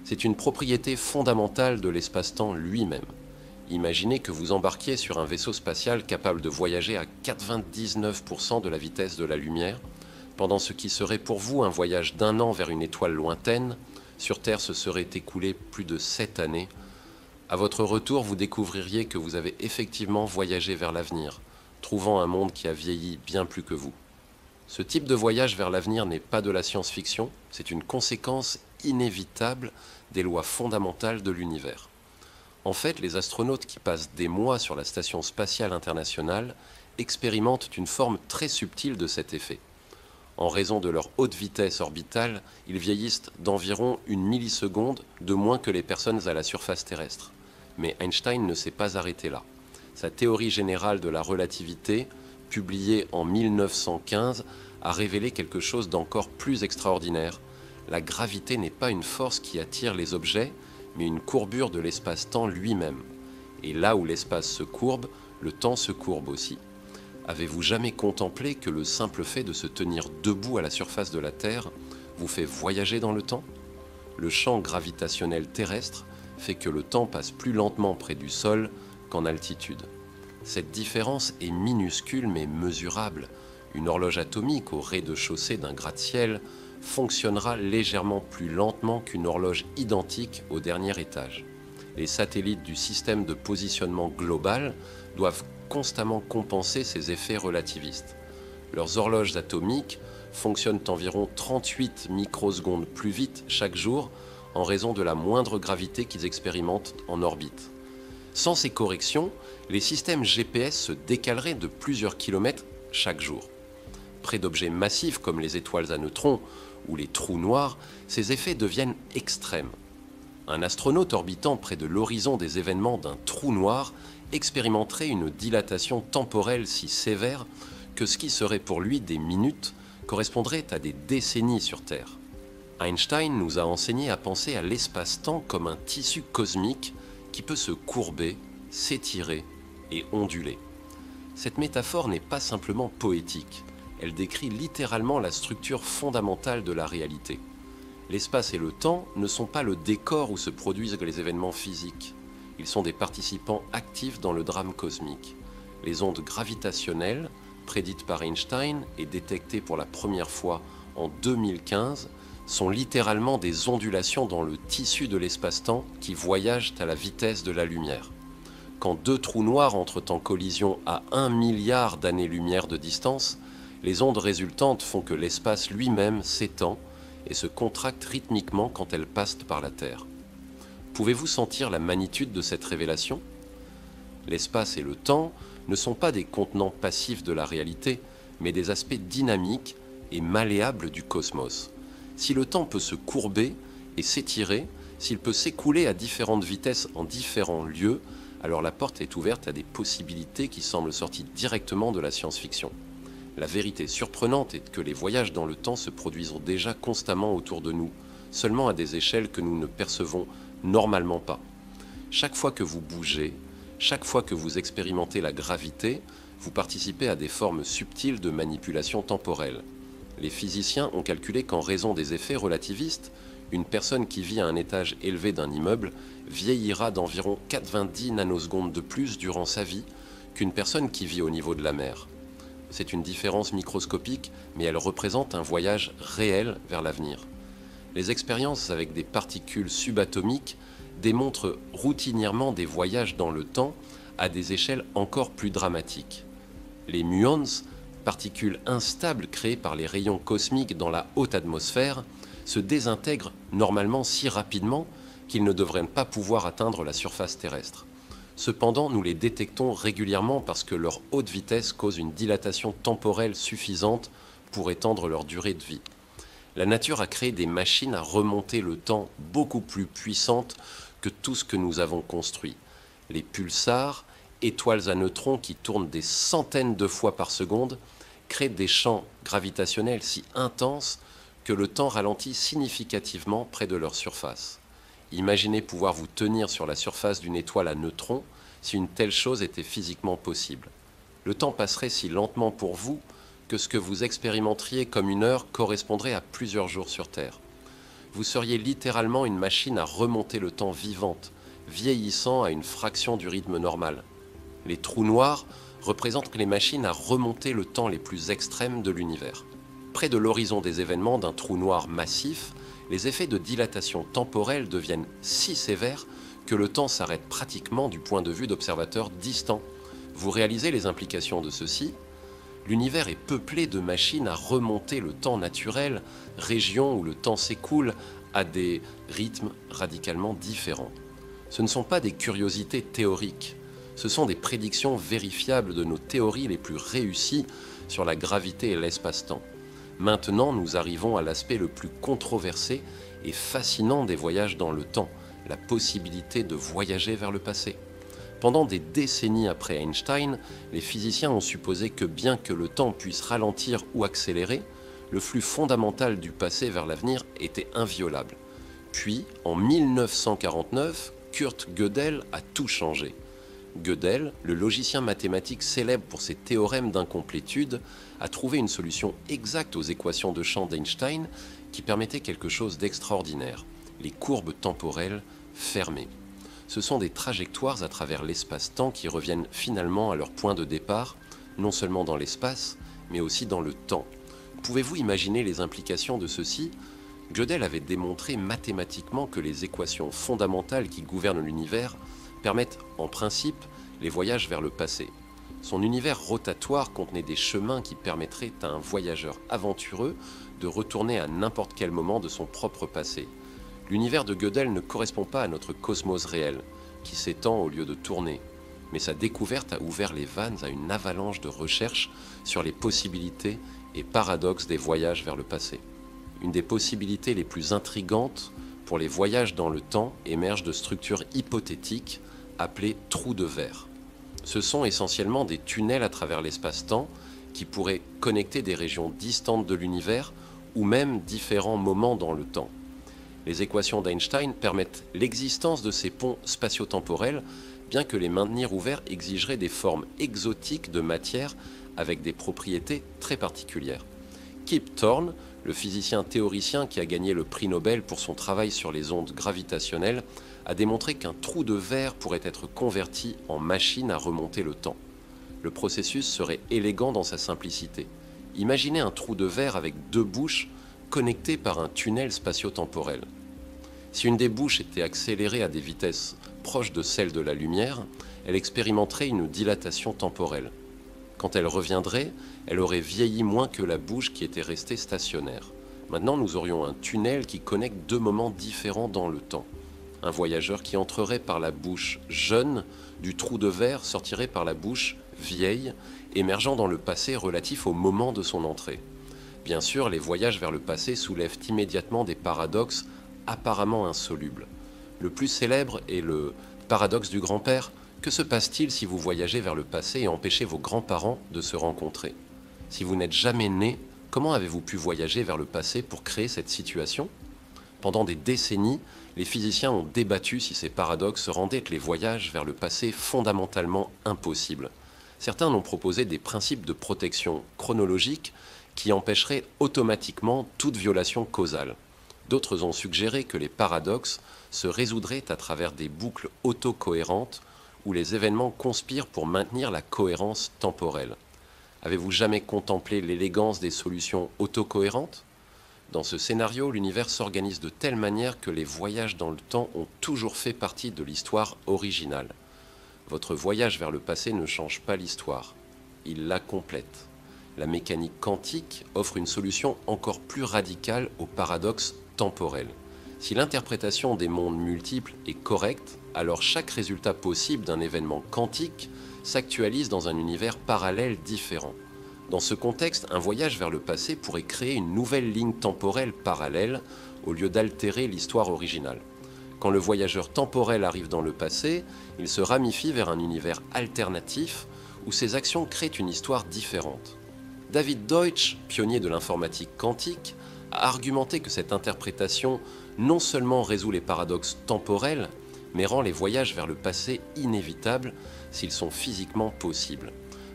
C'est une propriété fondamentale de l'espace-temps lui-même. Imaginez que vous embarquiez sur un vaisseau spatial capable de voyager à 99% de la vitesse de la lumière, pendant ce qui serait pour vous un voyage d'1 an vers une étoile lointaine. Sur Terre, se serait écoulé plus de 7 années. À votre retour, vous découvririez que vous avez effectivement voyagé vers l'avenir, trouvant un monde qui a vieilli bien plus que vous. Ce type de voyage vers l'avenir n'est pas de la science-fiction, c'est une conséquence inévitable des lois fondamentales de l'univers. En fait, les astronautes qui passent des mois sur la Station spatiale internationale expérimentent une forme très subtile de cet effet. En raison de leur haute vitesse orbitale, ils vieillissent d'environ 1 milliseconde de moins que les personnes à la surface terrestre. Mais Einstein ne s'est pas arrêté là. Sa théorie générale de la relativité, publiée en 1915, a révélé quelque chose d'encore plus extraordinaire. La gravité n'est pas une force qui attire les objets, mais une courbure de l'espace-temps lui-même. Et là où l'espace se courbe, le temps se courbe aussi. Avez-vous jamais contemplé que le simple fait de se tenir debout à la surface de la Terre vous fait voyager dans le temps ? Le champ gravitationnel terrestre fait que le temps passe plus lentement près du sol qu'en altitude. Cette différence est minuscule mais mesurable. Une horloge atomique au rez-de-chaussée d'un gratte-ciel fonctionnera légèrement plus lentement qu'une horloge identique au dernier étage. Les satellites du système de positionnement global doivent constamment compenser ces effets relativistes. Leurs horloges atomiques fonctionnent environ 38 microsecondes plus vite chaque jour en raison de la moindre gravité qu'ils expérimentent en orbite. Sans ces corrections, les systèmes GPS se décaleraient de plusieurs kilomètres chaque jour. Près d'objets massifs comme les étoiles à neutrons ou les trous noirs, ces effets deviennent extrêmes. Un astronaute orbitant près de l'horizon des événements d'un trou noir expérimenterait une dilatation temporelle si sévère que ce qui serait pour lui des minutes correspondrait à des décennies sur Terre. Einstein nous a enseigné à penser à l'espace-temps comme un tissu cosmique qui peut se courber, s'étirer et onduler. Cette métaphore n'est pas simplement poétique, elle décrit littéralement la structure fondamentale de la réalité. L'espace et le temps ne sont pas le décor où se produisent les événements physiques. Ils sont des participants actifs dans le drame cosmique. Les ondes gravitationnelles, prédites par Einstein et détectées pour la première fois en 2015, sont littéralement des ondulations dans le tissu de l'espace-temps qui voyagent à la vitesse de la lumière. Quand deux trous noirs entrent en collision à 1 milliard d'années-lumière de distance, les ondes résultantes font que l'espace lui-même s'étend et se contracte rythmiquement quand elles passent par la Terre. Pouvez-vous sentir la magnitude de cette révélation ? L'espace et le temps ne sont pas des contenants passifs de la réalité, mais des aspects dynamiques et malléables du cosmos. Si le temps peut se courber, et s'étirer, s'il peut s'écouler à différentes vitesses en différents lieux, alors la porte est ouverte à des possibilités qui semblent sorties directement de la science-fiction. La vérité surprenante est que les voyages dans le temps se produisent déjà constamment autour de nous, seulement à des échelles que nous ne percevons normalement pas. Chaque fois que vous bougez, chaque fois que vous expérimentez la gravité, vous participez à des formes subtiles de manipulation temporelle. Les physiciens ont calculé qu'en raison des effets relativistes, une personne qui vit à un étage élevé d'un immeuble vieillira d'environ 90 nanosecondes de plus durant sa vie qu'une personne qui vit au niveau de la mer. C'est une différence microscopique, mais elle représente un voyage réel vers l'avenir. Les expériences avec des particules subatomiques démontrent routinièrement des voyages dans le temps à des échelles encore plus dramatiques. Les muons, particules instables créées par les rayons cosmiques dans la haute atmosphère, se désintègrent normalement si rapidement qu'ils ne devraient pas pouvoir atteindre la surface terrestre. Cependant, nous les détectons régulièrement parce que leur haute vitesse cause une dilatation temporelle suffisante pour étendre leur durée de vie. La nature a créé des machines à remonter le temps beaucoup plus puissantes que tout ce que nous avons construit. Les pulsars, étoiles à neutrons qui tournent des centaines de fois par seconde, créent des champs gravitationnels si intenses que le temps ralentit significativement près de leur surface. Imaginez pouvoir vous tenir sur la surface d'une étoile à neutrons si une telle chose était physiquement possible. Le temps passerait si lentement pour vous que ce que vous expérimenteriez comme une heure correspondrait à plusieurs jours sur Terre. Vous seriez littéralement une machine à remonter le temps vivante, vieillissant à une fraction du rythme normal. Les trous noirs représentent les machines à remonter le temps les plus extrêmes de l'univers. Près de l'horizon des événements d'un trou noir massif, les effets de dilatation temporelle deviennent si sévères que le temps s'arrête pratiquement du point de vue d'observateurs distants. Vous réalisez les implications de ceci ? L'univers est peuplé de machines à remonter le temps naturel, régions où le temps s'écoule à des rythmes radicalement différents. Ce ne sont pas des curiosités théoriques, ce sont des prédictions vérifiables de nos théories les plus réussies sur la gravité et l'espace-temps. Maintenant, nous arrivons à l'aspect le plus controversé et fascinant des voyages dans le temps, la possibilité de voyager vers le passé. Pendant des décennies après Einstein, les physiciens ont supposé que bien que le temps puisse ralentir ou accélérer, le flux fondamental du passé vers l'avenir était inviolable. Puis, en 1949, Kurt Gödel a tout changé. Gödel, le logicien mathématique célèbre pour ses théorèmes d'incomplétude, a trouvé une solution exacte aux équations de champ d'Einstein qui permettait quelque chose d'extraordinaire, les courbes temporelles fermées. Ce sont des trajectoires à travers l'espace-temps qui reviennent finalement à leur point de départ, non seulement dans l'espace, mais aussi dans le temps. Pouvez-vous imaginer les implications de ceci ? Gödel avait démontré mathématiquement que les équations fondamentales qui gouvernent l'univers permettent en principe les voyages vers le passé. Son univers rotatoire contenait des chemins qui permettraient à un voyageur aventureux de retourner à n'importe quel moment de son propre passé. L'univers de Gödel ne correspond pas à notre cosmos réel, qui s'étend au lieu de tourner, mais sa découverte a ouvert les vannes à une avalanche de recherches sur les possibilités et paradoxes des voyages vers le passé. Une des possibilités les plus intrigantes pour les voyages dans le temps émerge de structures hypothétiques appelées trous de verre. Ce sont essentiellement des tunnels à travers l'espace-temps qui pourraient connecter des régions distantes de l'univers ou même différents moments dans le temps. Les équations d'Einstein permettent l'existence de ces ponts spatio-temporels, bien que les maintenir ouverts exigerait des formes exotiques de matière avec des propriétés très particulières. Kip Thorne, le physicien théoricien qui a gagné le prix Nobel pour son travail sur les ondes gravitationnelles, a démontré qu'un trou de verre pourrait être converti en machine à remonter le temps. Le processus serait élégant dans sa simplicité. Imaginez un trou de verre avec deux bouches connectées par un tunnel spatio-temporel. Si une des bouches était accélérée à des vitesses proches de celles de la lumière, elle expérimenterait une dilatation temporelle. Quand elle reviendrait, elle aurait vieilli moins que la bouche qui était restée stationnaire. Maintenant, nous aurions un tunnel qui connecte deux moments différents dans le temps. Un voyageur qui entrerait par la bouche jeune du trou de verre sortirait par la bouche vieille, émergeant dans le passé relatif au moment de son entrée. Bien sûr, les voyages vers le passé soulèvent immédiatement des paradoxes apparemment insolubles. Le plus célèbre est le paradoxe du grand-père. Que se passe-t-il si vous voyagez vers le passé et empêchez vos grands-parents de se rencontrer? Si vous n'êtes jamais né, comment avez-vous pu voyager vers le passé pour créer cette situation? Pendant des décennies, les physiciens ont débattu si ces paradoxes rendaient les voyages vers le passé fondamentalement impossibles. Certains ont proposé des principes de protection chronologique qui empêcheraient automatiquement toute violation causale. D'autres ont suggéré que les paradoxes se résoudraient à travers des boucles autocohérentes où les événements conspirent pour maintenir la cohérence temporelle. Avez-vous jamais contemplé l'élégance des solutions autocohérentes? Dans ce scénario, l'univers s'organise de telle manière que les voyages dans le temps ont toujours fait partie de l'histoire originale. Votre voyage vers le passé ne change pas l'histoire, il la complète. La mécanique quantique offre une solution encore plus radicale au paradoxe temporel. Si l'interprétation des mondes multiples est correcte, alors chaque résultat possible d'un événement quantique s'actualise dans un univers parallèle différent. Dans ce contexte, un voyage vers le passé pourrait créer une nouvelle ligne temporelle parallèle au lieu d'altérer l'histoire originale. Quand le voyageur temporel arrive dans le passé, il se ramifie vers un univers alternatif où ses actions créent une histoire différente. David Deutsch, pionnier de l'informatique quantique, a argumenté que cette interprétation non seulement résout les paradoxes temporels, mais rend les voyages vers le passé inévitables s'ils sont physiquement possibles.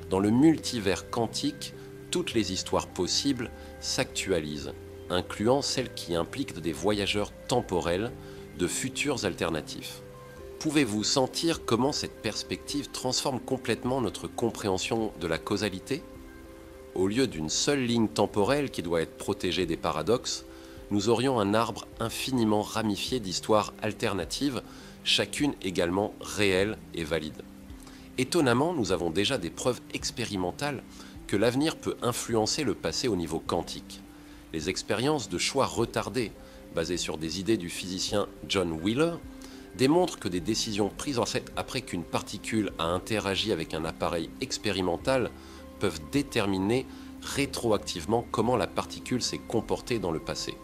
Dans le multivers quantique, toutes les histoires possibles s'actualisent, incluant celles qui impliquent des voyageurs temporels de futurs alternatifs. Pouvez-vous sentir comment cette perspective transforme complètement notre compréhension de la causalité? Au lieu d'une seule ligne temporelle qui doit être protégée des paradoxes, nous aurions un arbre infiniment ramifié d'histoires alternatives, chacune également réelle et valide. Étonnamment, nous avons déjà des preuves expérimentales que l'avenir peut influencer le passé au niveau quantique. Les expériences de choix retardés, basées sur des idées du physicien John Wheeler, démontrent que des décisions prises après qu'une particule a interagi avec un appareil expérimental peuvent déterminer rétroactivement comment la particule s'est comportée dans le passé.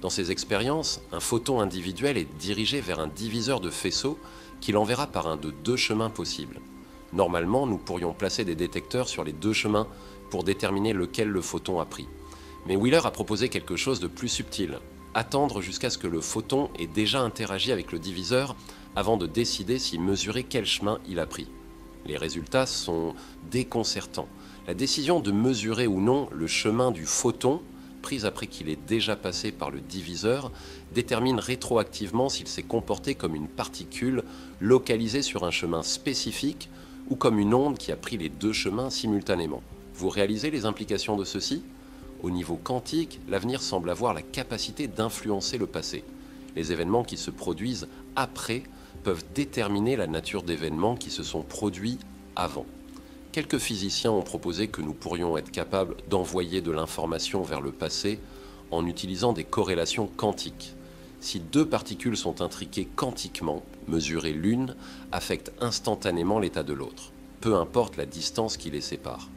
Dans ces expériences, un photon individuel est dirigé vers un diviseur de faisceau qui l'enverra par un de deux chemins possibles. Normalement, nous pourrions placer des détecteurs sur les deux chemins pour déterminer lequel le photon a pris. Mais Wheeler a proposé quelque chose de plus subtil, attendre jusqu'à ce que le photon ait déjà interagi avec le diviseur avant de décider s'y mesurer quel chemin il a pris. Les résultats sont déconcertants. La décision de mesurer ou non le chemin du photon, prise après qu'il ait déjà passé par le diviseur, détermine rétroactivement s'il s'est comporté comme une particule localisée sur un chemin spécifique ou comme une onde qui a pris les deux chemins simultanément. Vous réalisez les implications de ceci? Au niveau quantique, l'avenir semble avoir la capacité d'influencer le passé. Les événements qui se produisent après peuvent déterminer la nature d'événements qui se sont produits avant. Quelques physiciens ont proposé que nous pourrions être capables d'envoyer de l'information vers le passé en utilisant des corrélations quantiques. Si deux particules sont intriquées quantiquement, mesurer l'une affecte instantanément l'état de l'autre, peu importe la distance qui les sépare.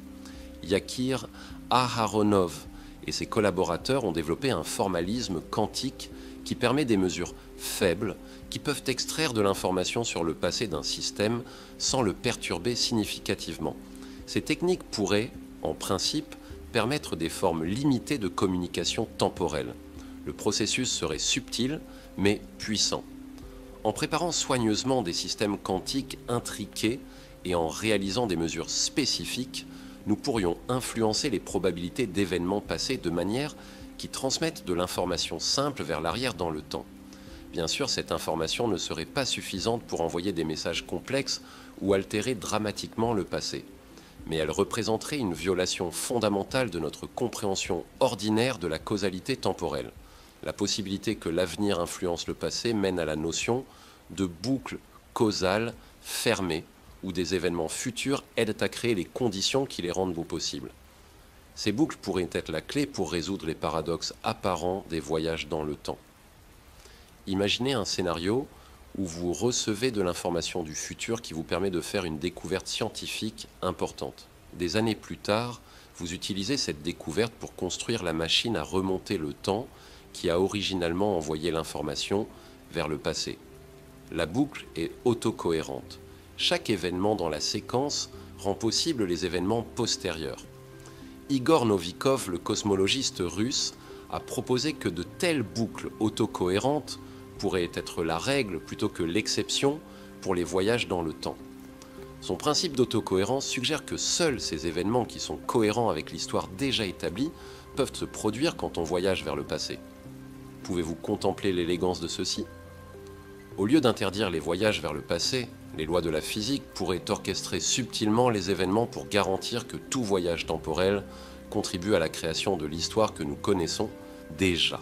Yakir Aharonov et ses collaborateurs ont développé un formalisme quantique qui permet des mesures faibles qui peuvent extraire de l'information sur le passé d'un système sans le perturber significativement. Ces techniques pourraient, en principe, permettre des formes limitées de communication temporelle. Le processus serait subtil, mais puissant. En préparant soigneusement des systèmes quantiques intriqués et en réalisant des mesures spécifiques, nous pourrions influencer les probabilités d'événements passés de manière qui transmettent de l'information simple vers l'arrière dans le temps. Bien sûr, cette information ne serait pas suffisante pour envoyer des messages complexes ou altérer dramatiquement le passé. Mais elle représenterait une violation fondamentale de notre compréhension ordinaire de la causalité temporelle. La possibilité que l'avenir influence le passé mène à la notion de boucle causale fermée, où des événements futurs aident à créer les conditions qui les rendent possibles. Ces boucles pourraient être la clé pour résoudre les paradoxes apparents des voyages dans le temps. Imaginez un scénario où vous recevez de l'information du futur qui vous permet de faire une découverte scientifique importante. Des années plus tard, vous utilisez cette découverte pour construire la machine à remonter le temps qui a originalement envoyé l'information vers le passé. La boucle est autocohérente. Chaque événement dans la séquence rend possible les événements postérieurs. Igor Novikov, le cosmologiste russe, a proposé que de telles boucles autocohérentes pourraient être la règle plutôt que l'exception pour les voyages dans le temps. Son principe d'autocohérence suggère que seuls ces événements qui sont cohérents avec l'histoire déjà établie peuvent se produire quand on voyage vers le passé. Pouvez-vous contempler l'élégance de ceci ? Au lieu d'interdire les voyages vers le passé, les lois de la physique pourraient orchestrer subtilement les événements pour garantir que tout voyage temporel contribue à la création de l'histoire que nous connaissons déjà.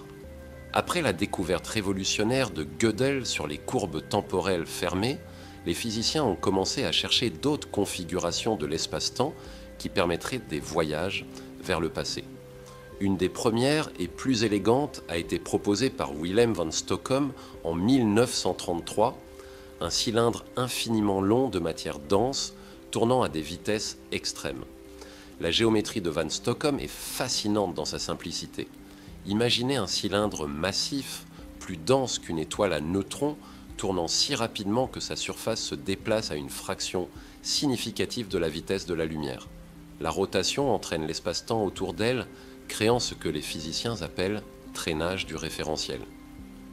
Après la découverte révolutionnaire de Gödel sur les courbes temporelles fermées, les physiciens ont commencé à chercher d'autres configurations de l'espace-temps qui permettraient des voyages vers le passé. Une des premières et plus élégantes a été proposée par Wilhelm von Stockham en 1933, un cylindre infiniment long de matière dense tournant à des vitesses extrêmes. La géométrie de von Stockham est fascinante dans sa simplicité. Imaginez un cylindre massif, plus dense qu'une étoile à neutrons, tournant si rapidement que sa surface se déplace à une fraction significative de la vitesse de la lumière. La rotation entraîne l'espace-temps autour d'elle, créant ce que les physiciens appellent traînage du référentiel.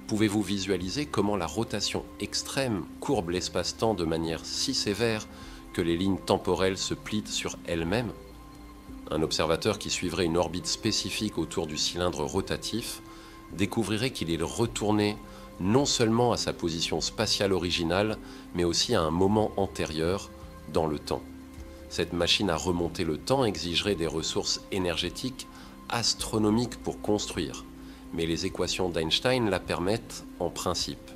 Pouvez-vous visualiser comment la rotation extrême courbe l'espace-temps de manière si sévère que les lignes temporelles se plient sur elles-mêmes ? Un observateur qui suivrait une orbite spécifique autour du cylindre rotatif découvrirait qu'il est retourné non seulement à sa position spatiale originale, mais aussi à un moment antérieur dans le temps. Cette machine à remonter le temps exigerait des ressources énergétiques astronomiques pour construire, mais les équations d'Einstein la permettent en principe.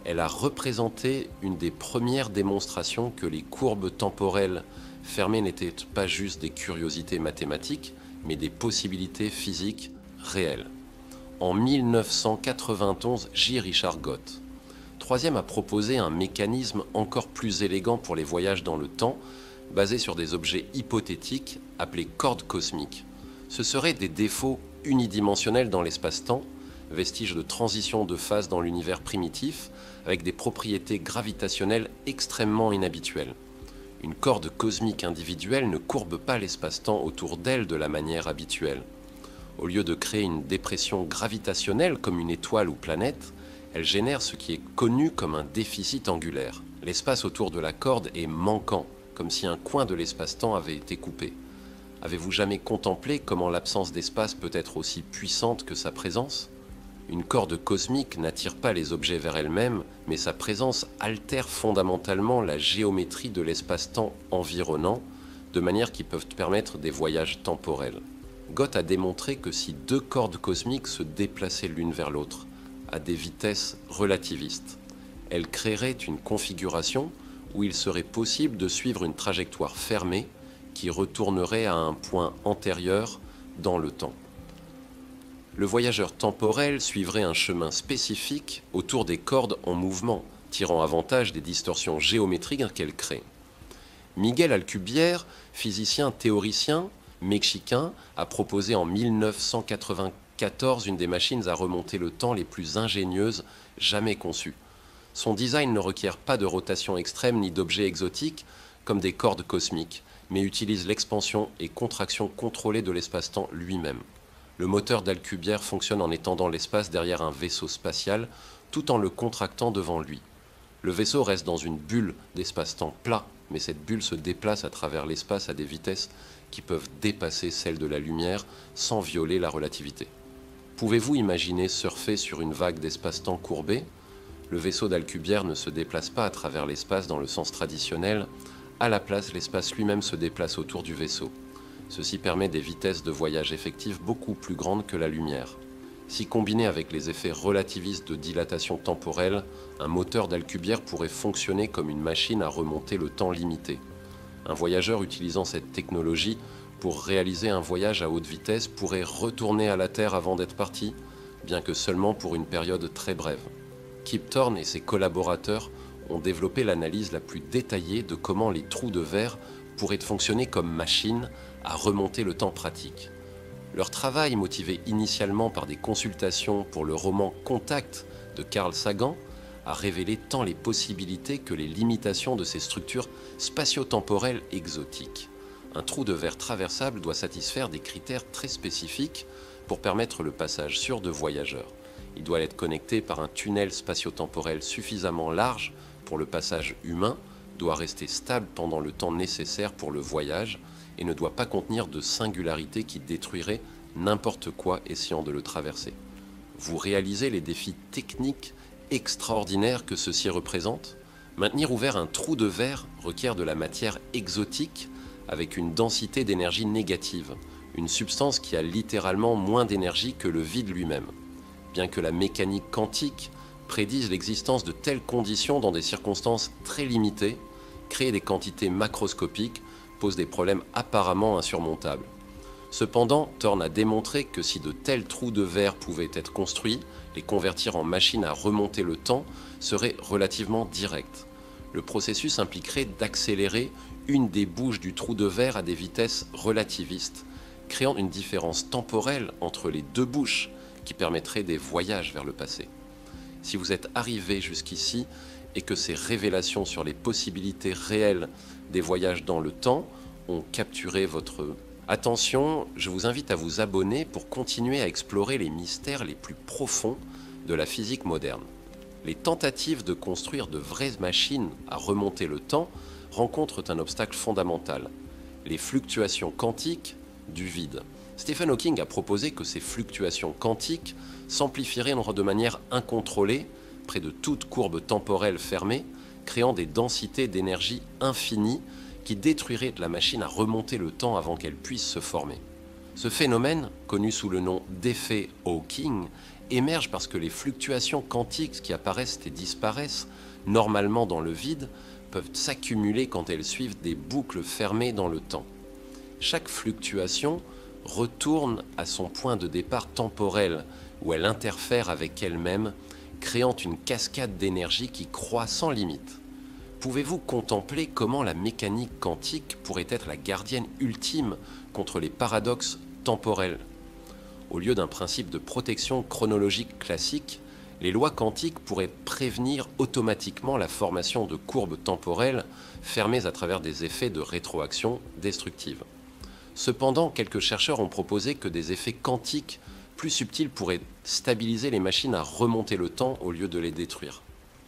Elle a représenté une des premières démonstrations que les courbes temporelles fermées n'étaient pas juste des curiosités mathématiques, mais des possibilités physiques réelles. En 1991, J. Richard Gott, troisième, a proposé un mécanisme encore plus élégant pour les voyages dans le temps, basé sur des objets hypothétiques appelés cordes cosmiques. Ce seraient des défauts unidimensionnels dans l'espace-temps, vestiges de transition de phase dans l'univers primitif, avec des propriétés gravitationnelles extrêmement inhabituelles. Une corde cosmique individuelle ne courbe pas l'espace-temps autour d'elle de la manière habituelle. Au lieu de créer une dépression gravitationnelle comme une étoile ou planète, elle génère ce qui est connu comme un déficit angulaire. L'espace autour de la corde est manquant, comme si un coin de l'espace-temps avait été coupé. Avez-vous jamais contemplé comment l'absence d'espace peut être aussi puissante que sa présence ? Une corde cosmique n'attire pas les objets vers elle-même, mais sa présence altère fondamentalement la géométrie de l'espace-temps environnant, de manière qu'ils peuvent permettre des voyages temporels. Gott a démontré que si deux cordes cosmiques se déplaçaient l'une vers l'autre, à des vitesses relativistes, elles créeraient une configuration où il serait possible de suivre une trajectoire fermée qui retournerait à un point antérieur dans le temps. Le voyageur temporel suivrait un chemin spécifique autour des cordes en mouvement, tirant avantage des distorsions géométriques qu'elles créent. Miguel Alcubierre, physicien théoricien mexicain, a proposé en 1994 une des machines à remonter le temps les plus ingénieuses jamais conçues. Son design ne requiert pas de rotation extrême ni d'objets exotiques comme des cordes cosmiques, mais utilise l'expansion et contraction contrôlée de l'espace-temps lui-même. Le moteur d'Alcubierre fonctionne en étendant l'espace derrière un vaisseau spatial tout en le contractant devant lui. Le vaisseau reste dans une bulle d'espace-temps plat, mais cette bulle se déplace à travers l'espace à des vitesses qui peuvent dépasser celles de la lumière sans violer la relativité. Pouvez-vous imaginer surfer sur une vague d'espace-temps courbée ? Le vaisseau d'Alcubierre ne se déplace pas à travers l'espace dans le sens traditionnel. À la place, l'espace lui-même se déplace autour du vaisseau. Ceci permet des vitesses de voyage effectives beaucoup plus grandes que la lumière. Si combiné avec les effets relativistes de dilatation temporelle, un moteur d'Alcubierre pourrait fonctionner comme une machine à remonter le temps limité. Un voyageur utilisant cette technologie pour réaliser un voyage à haute vitesse pourrait retourner à la Terre avant d'être parti, bien que seulement pour une période très brève. Kip Thorne et ses collaborateurs ont développé l'analyse la plus détaillée de comment les trous de verre pourraient fonctionner comme machines à remonter le temps pratique. Leur travail, motivé initialement par des consultations pour le roman Contact de Carl Sagan, a révélé tant les possibilités que les limitations de ces structures spatio-temporelles exotiques. Un trou de verre traversable doit satisfaire des critères très spécifiques pour permettre le passage sûr de voyageurs. Il doit être connecté par un tunnel spatio-temporel suffisamment large pour le passage humain, doit rester stable pendant le temps nécessaire pour le voyage et ne doit pas contenir de singularité qui détruirait n'importe quoi essayant de le traverser. Vous réalisez les défis techniques extraordinaires que ceci représente? Maintenir ouvert un trou de verre requiert de la matière exotique avec une densité d'énergie négative, une substance qui a littéralement moins d'énergie que le vide lui-même. Bien que la mécanique quantique prédise l'existence de telles conditions dans des circonstances très limitées, créer des quantités macroscopiques pose des problèmes apparemment insurmontables. Cependant, Thorne a démontré que si de tels trous de verre pouvaient être construits, les convertir en machines à remonter le temps serait relativement direct. Le processus impliquerait d'accélérer une des bouches du trou de verre à des vitesses relativistes, créant une différence temporelle entre les deux bouches qui permettrait des voyages vers le passé. Si vous êtes arrivé jusqu'ici et que ces révélations sur les possibilités réelles des voyages dans le temps ont capturé votre attention, je vous invite à vous abonner pour continuer à explorer les mystères les plus profonds de la physique moderne. Les tentatives de construire de vraies machines à remonter le temps rencontrent un obstacle fondamental, les fluctuations quantiques du vide. Stephen Hawking a proposé que ces fluctuations quantiques s'amplifieraient de manière incontrôlée près de toute courbe temporelle fermée, créant des densités d'énergie infinies qui détruiraient la machine à remonter le temps avant qu'elle puisse se former. Ce phénomène, connu sous le nom d'effet Hawking, émerge parce que les fluctuations quantiques qui apparaissent et disparaissent normalement dans le vide peuvent s'accumuler quand elles suivent des boucles fermées dans le temps. Chaque fluctuation retourne à son point de départ temporel où elle interfère avec elle-même, créant une cascade d'énergie qui croît sans limite. Pouvez-vous contempler comment la mécanique quantique pourrait être la gardienne ultime contre les paradoxes temporels? Au lieu d'un principe de protection chronologique classique, les lois quantiques pourraient prévenir automatiquement la formation de courbes temporelles fermées à travers des effets de rétroaction destructive. Cependant, quelques chercheurs ont proposé que des effets quantiques plus subtils pourraient stabiliser les machines à remonter le temps au lieu de les détruire.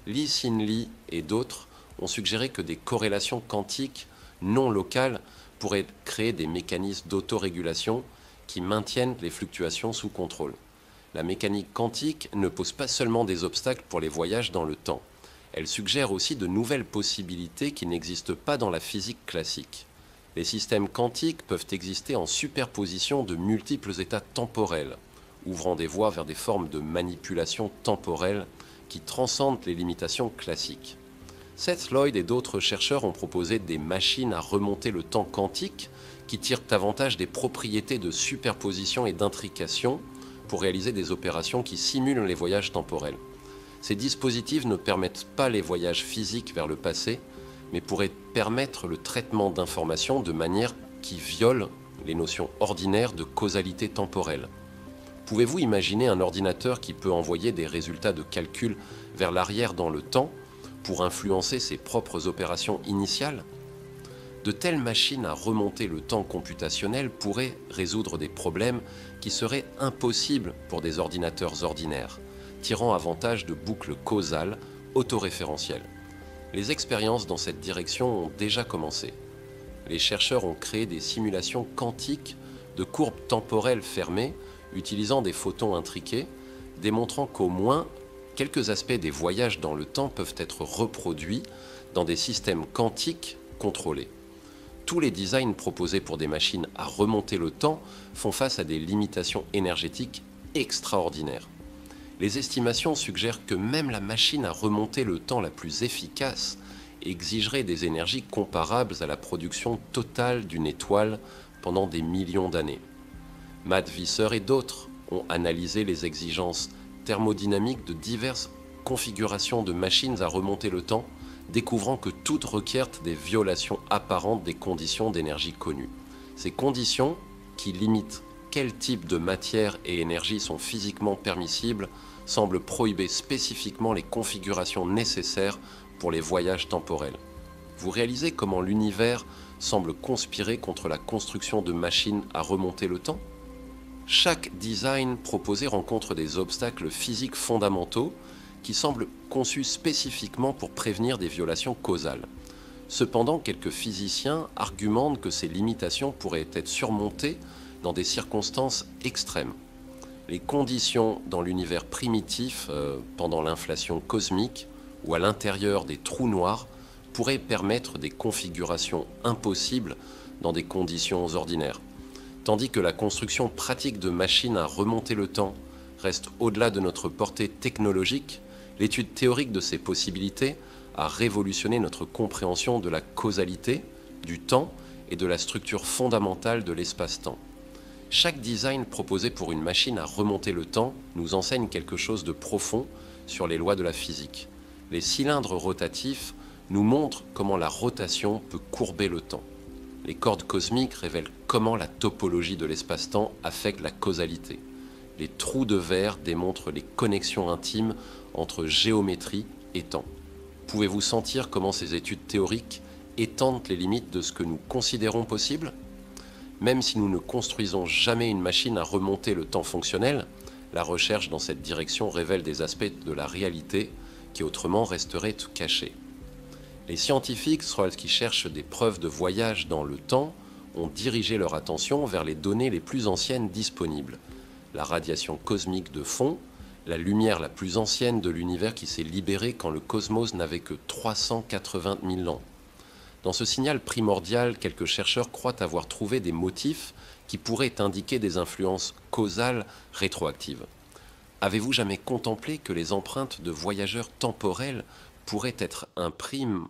Lee-Hsin Lee et d'autres ont suggéré que des corrélations quantiques non locales pourraient créer des mécanismes d'autorégulation qui maintiennent les fluctuations sous contrôle. La mécanique quantique ne pose pas seulement des obstacles pour les voyages dans le temps, elle suggère aussi de nouvelles possibilités qui n'existent pas dans la physique classique. Les systèmes quantiques peuvent exister en superposition de multiples états temporels, ouvrant des voies vers des formes de manipulation temporelle qui transcendent les limitations classiques. Seth Lloyd et d'autres chercheurs ont proposé des machines à remonter le temps quantique qui tirent avantage des propriétés de superposition et d'intrication pour réaliser des opérations qui simulent les voyages temporels. Ces dispositifs ne permettent pas les voyages physiques vers le passé, mais pourraient permettre le traitement d'informations de manière qui viole les notions ordinaires de causalité temporelle. Pouvez-vous imaginer un ordinateur qui peut envoyer des résultats de calcul vers l'arrière dans le temps pour influencer ses propres opérations initiales? De telles machines à remonter le temps computationnel pourraient résoudre des problèmes qui seraient impossibles pour des ordinateurs ordinaires, tirant avantage de boucles causales autoréférentielles. Les expériences dans cette direction ont déjà commencé. Les chercheurs ont créé des simulations quantiques de courbes temporelles fermées utilisant des photons intriqués, démontrant qu'au moins quelques aspects des voyages dans le temps peuvent être reproduits dans des systèmes quantiques contrôlés. Tous les designs proposés pour des machines à remonter le temps font face à des limitations énergétiques extraordinaires. Les estimations suggèrent que même la machine à remonter le temps la plus efficace exigerait des énergies comparables à la production totale d'une étoile pendant des millions d'années. Matt Visser et d'autres ont analysé les exigences thermodynamiques de diverses configurations de machines à remonter le temps, découvrant que toutes requièrent des violations apparentes des conditions d'énergie connues. Ces conditions, qui limitent quel type de matière et énergie sont physiquement permissibles semble prohiber spécifiquement les configurations nécessaires pour les voyages temporels. Vous réalisez comment l'univers semble conspirer contre la construction de machines à remonter le temps? Chaque design proposé rencontre des obstacles physiques fondamentaux qui semblent conçus spécifiquement pour prévenir des violations causales. Cependant, quelques physiciens argumentent que ces limitations pourraient être surmontées dans des circonstances extrêmes. Les conditions dans l'univers primitif, pendant l'inflation cosmique ou à l'intérieur des trous noirs, pourraient permettre des configurations impossibles dans des conditions ordinaires. Tandis que la construction pratique de machines à remonter le temps reste au-delà de notre portée technologique, l'étude théorique de ces possibilités a révolutionné notre compréhension de la causalité, du temps et de la structure fondamentale de l'espace-temps. Chaque design proposé pour une machine à remonter le temps nous enseigne quelque chose de profond sur les lois de la physique. Les cylindres rotatifs nous montrent comment la rotation peut courber le temps. Les cordes cosmiques révèlent comment la topologie de l'espace-temps affecte la causalité. Les trous de verre démontrent les connexions intimes entre géométrie et temps. Pouvez-vous sentir comment ces études théoriques étendent les limites de ce que nous considérons possible? Même si nous ne construisons jamais une machine à remonter le temps fonctionnel, la recherche dans cette direction révèle des aspects de la réalité qui autrement resteraient cachés. Les scientifiques, qui cherchent des preuves de voyage dans le temps, ont dirigé leur attention vers les données les plus anciennes disponibles. La radiation cosmique de fond, la lumière la plus ancienne de l'univers qui s'est libérée quand le cosmos n'avait que 380 000 ans. Dans ce signal primordial, quelques chercheurs croient avoir trouvé des motifs qui pourraient indiquer des influences causales rétroactives. Avez-vous jamais contemplé que les empreintes de voyageurs temporels pourraient être imprimes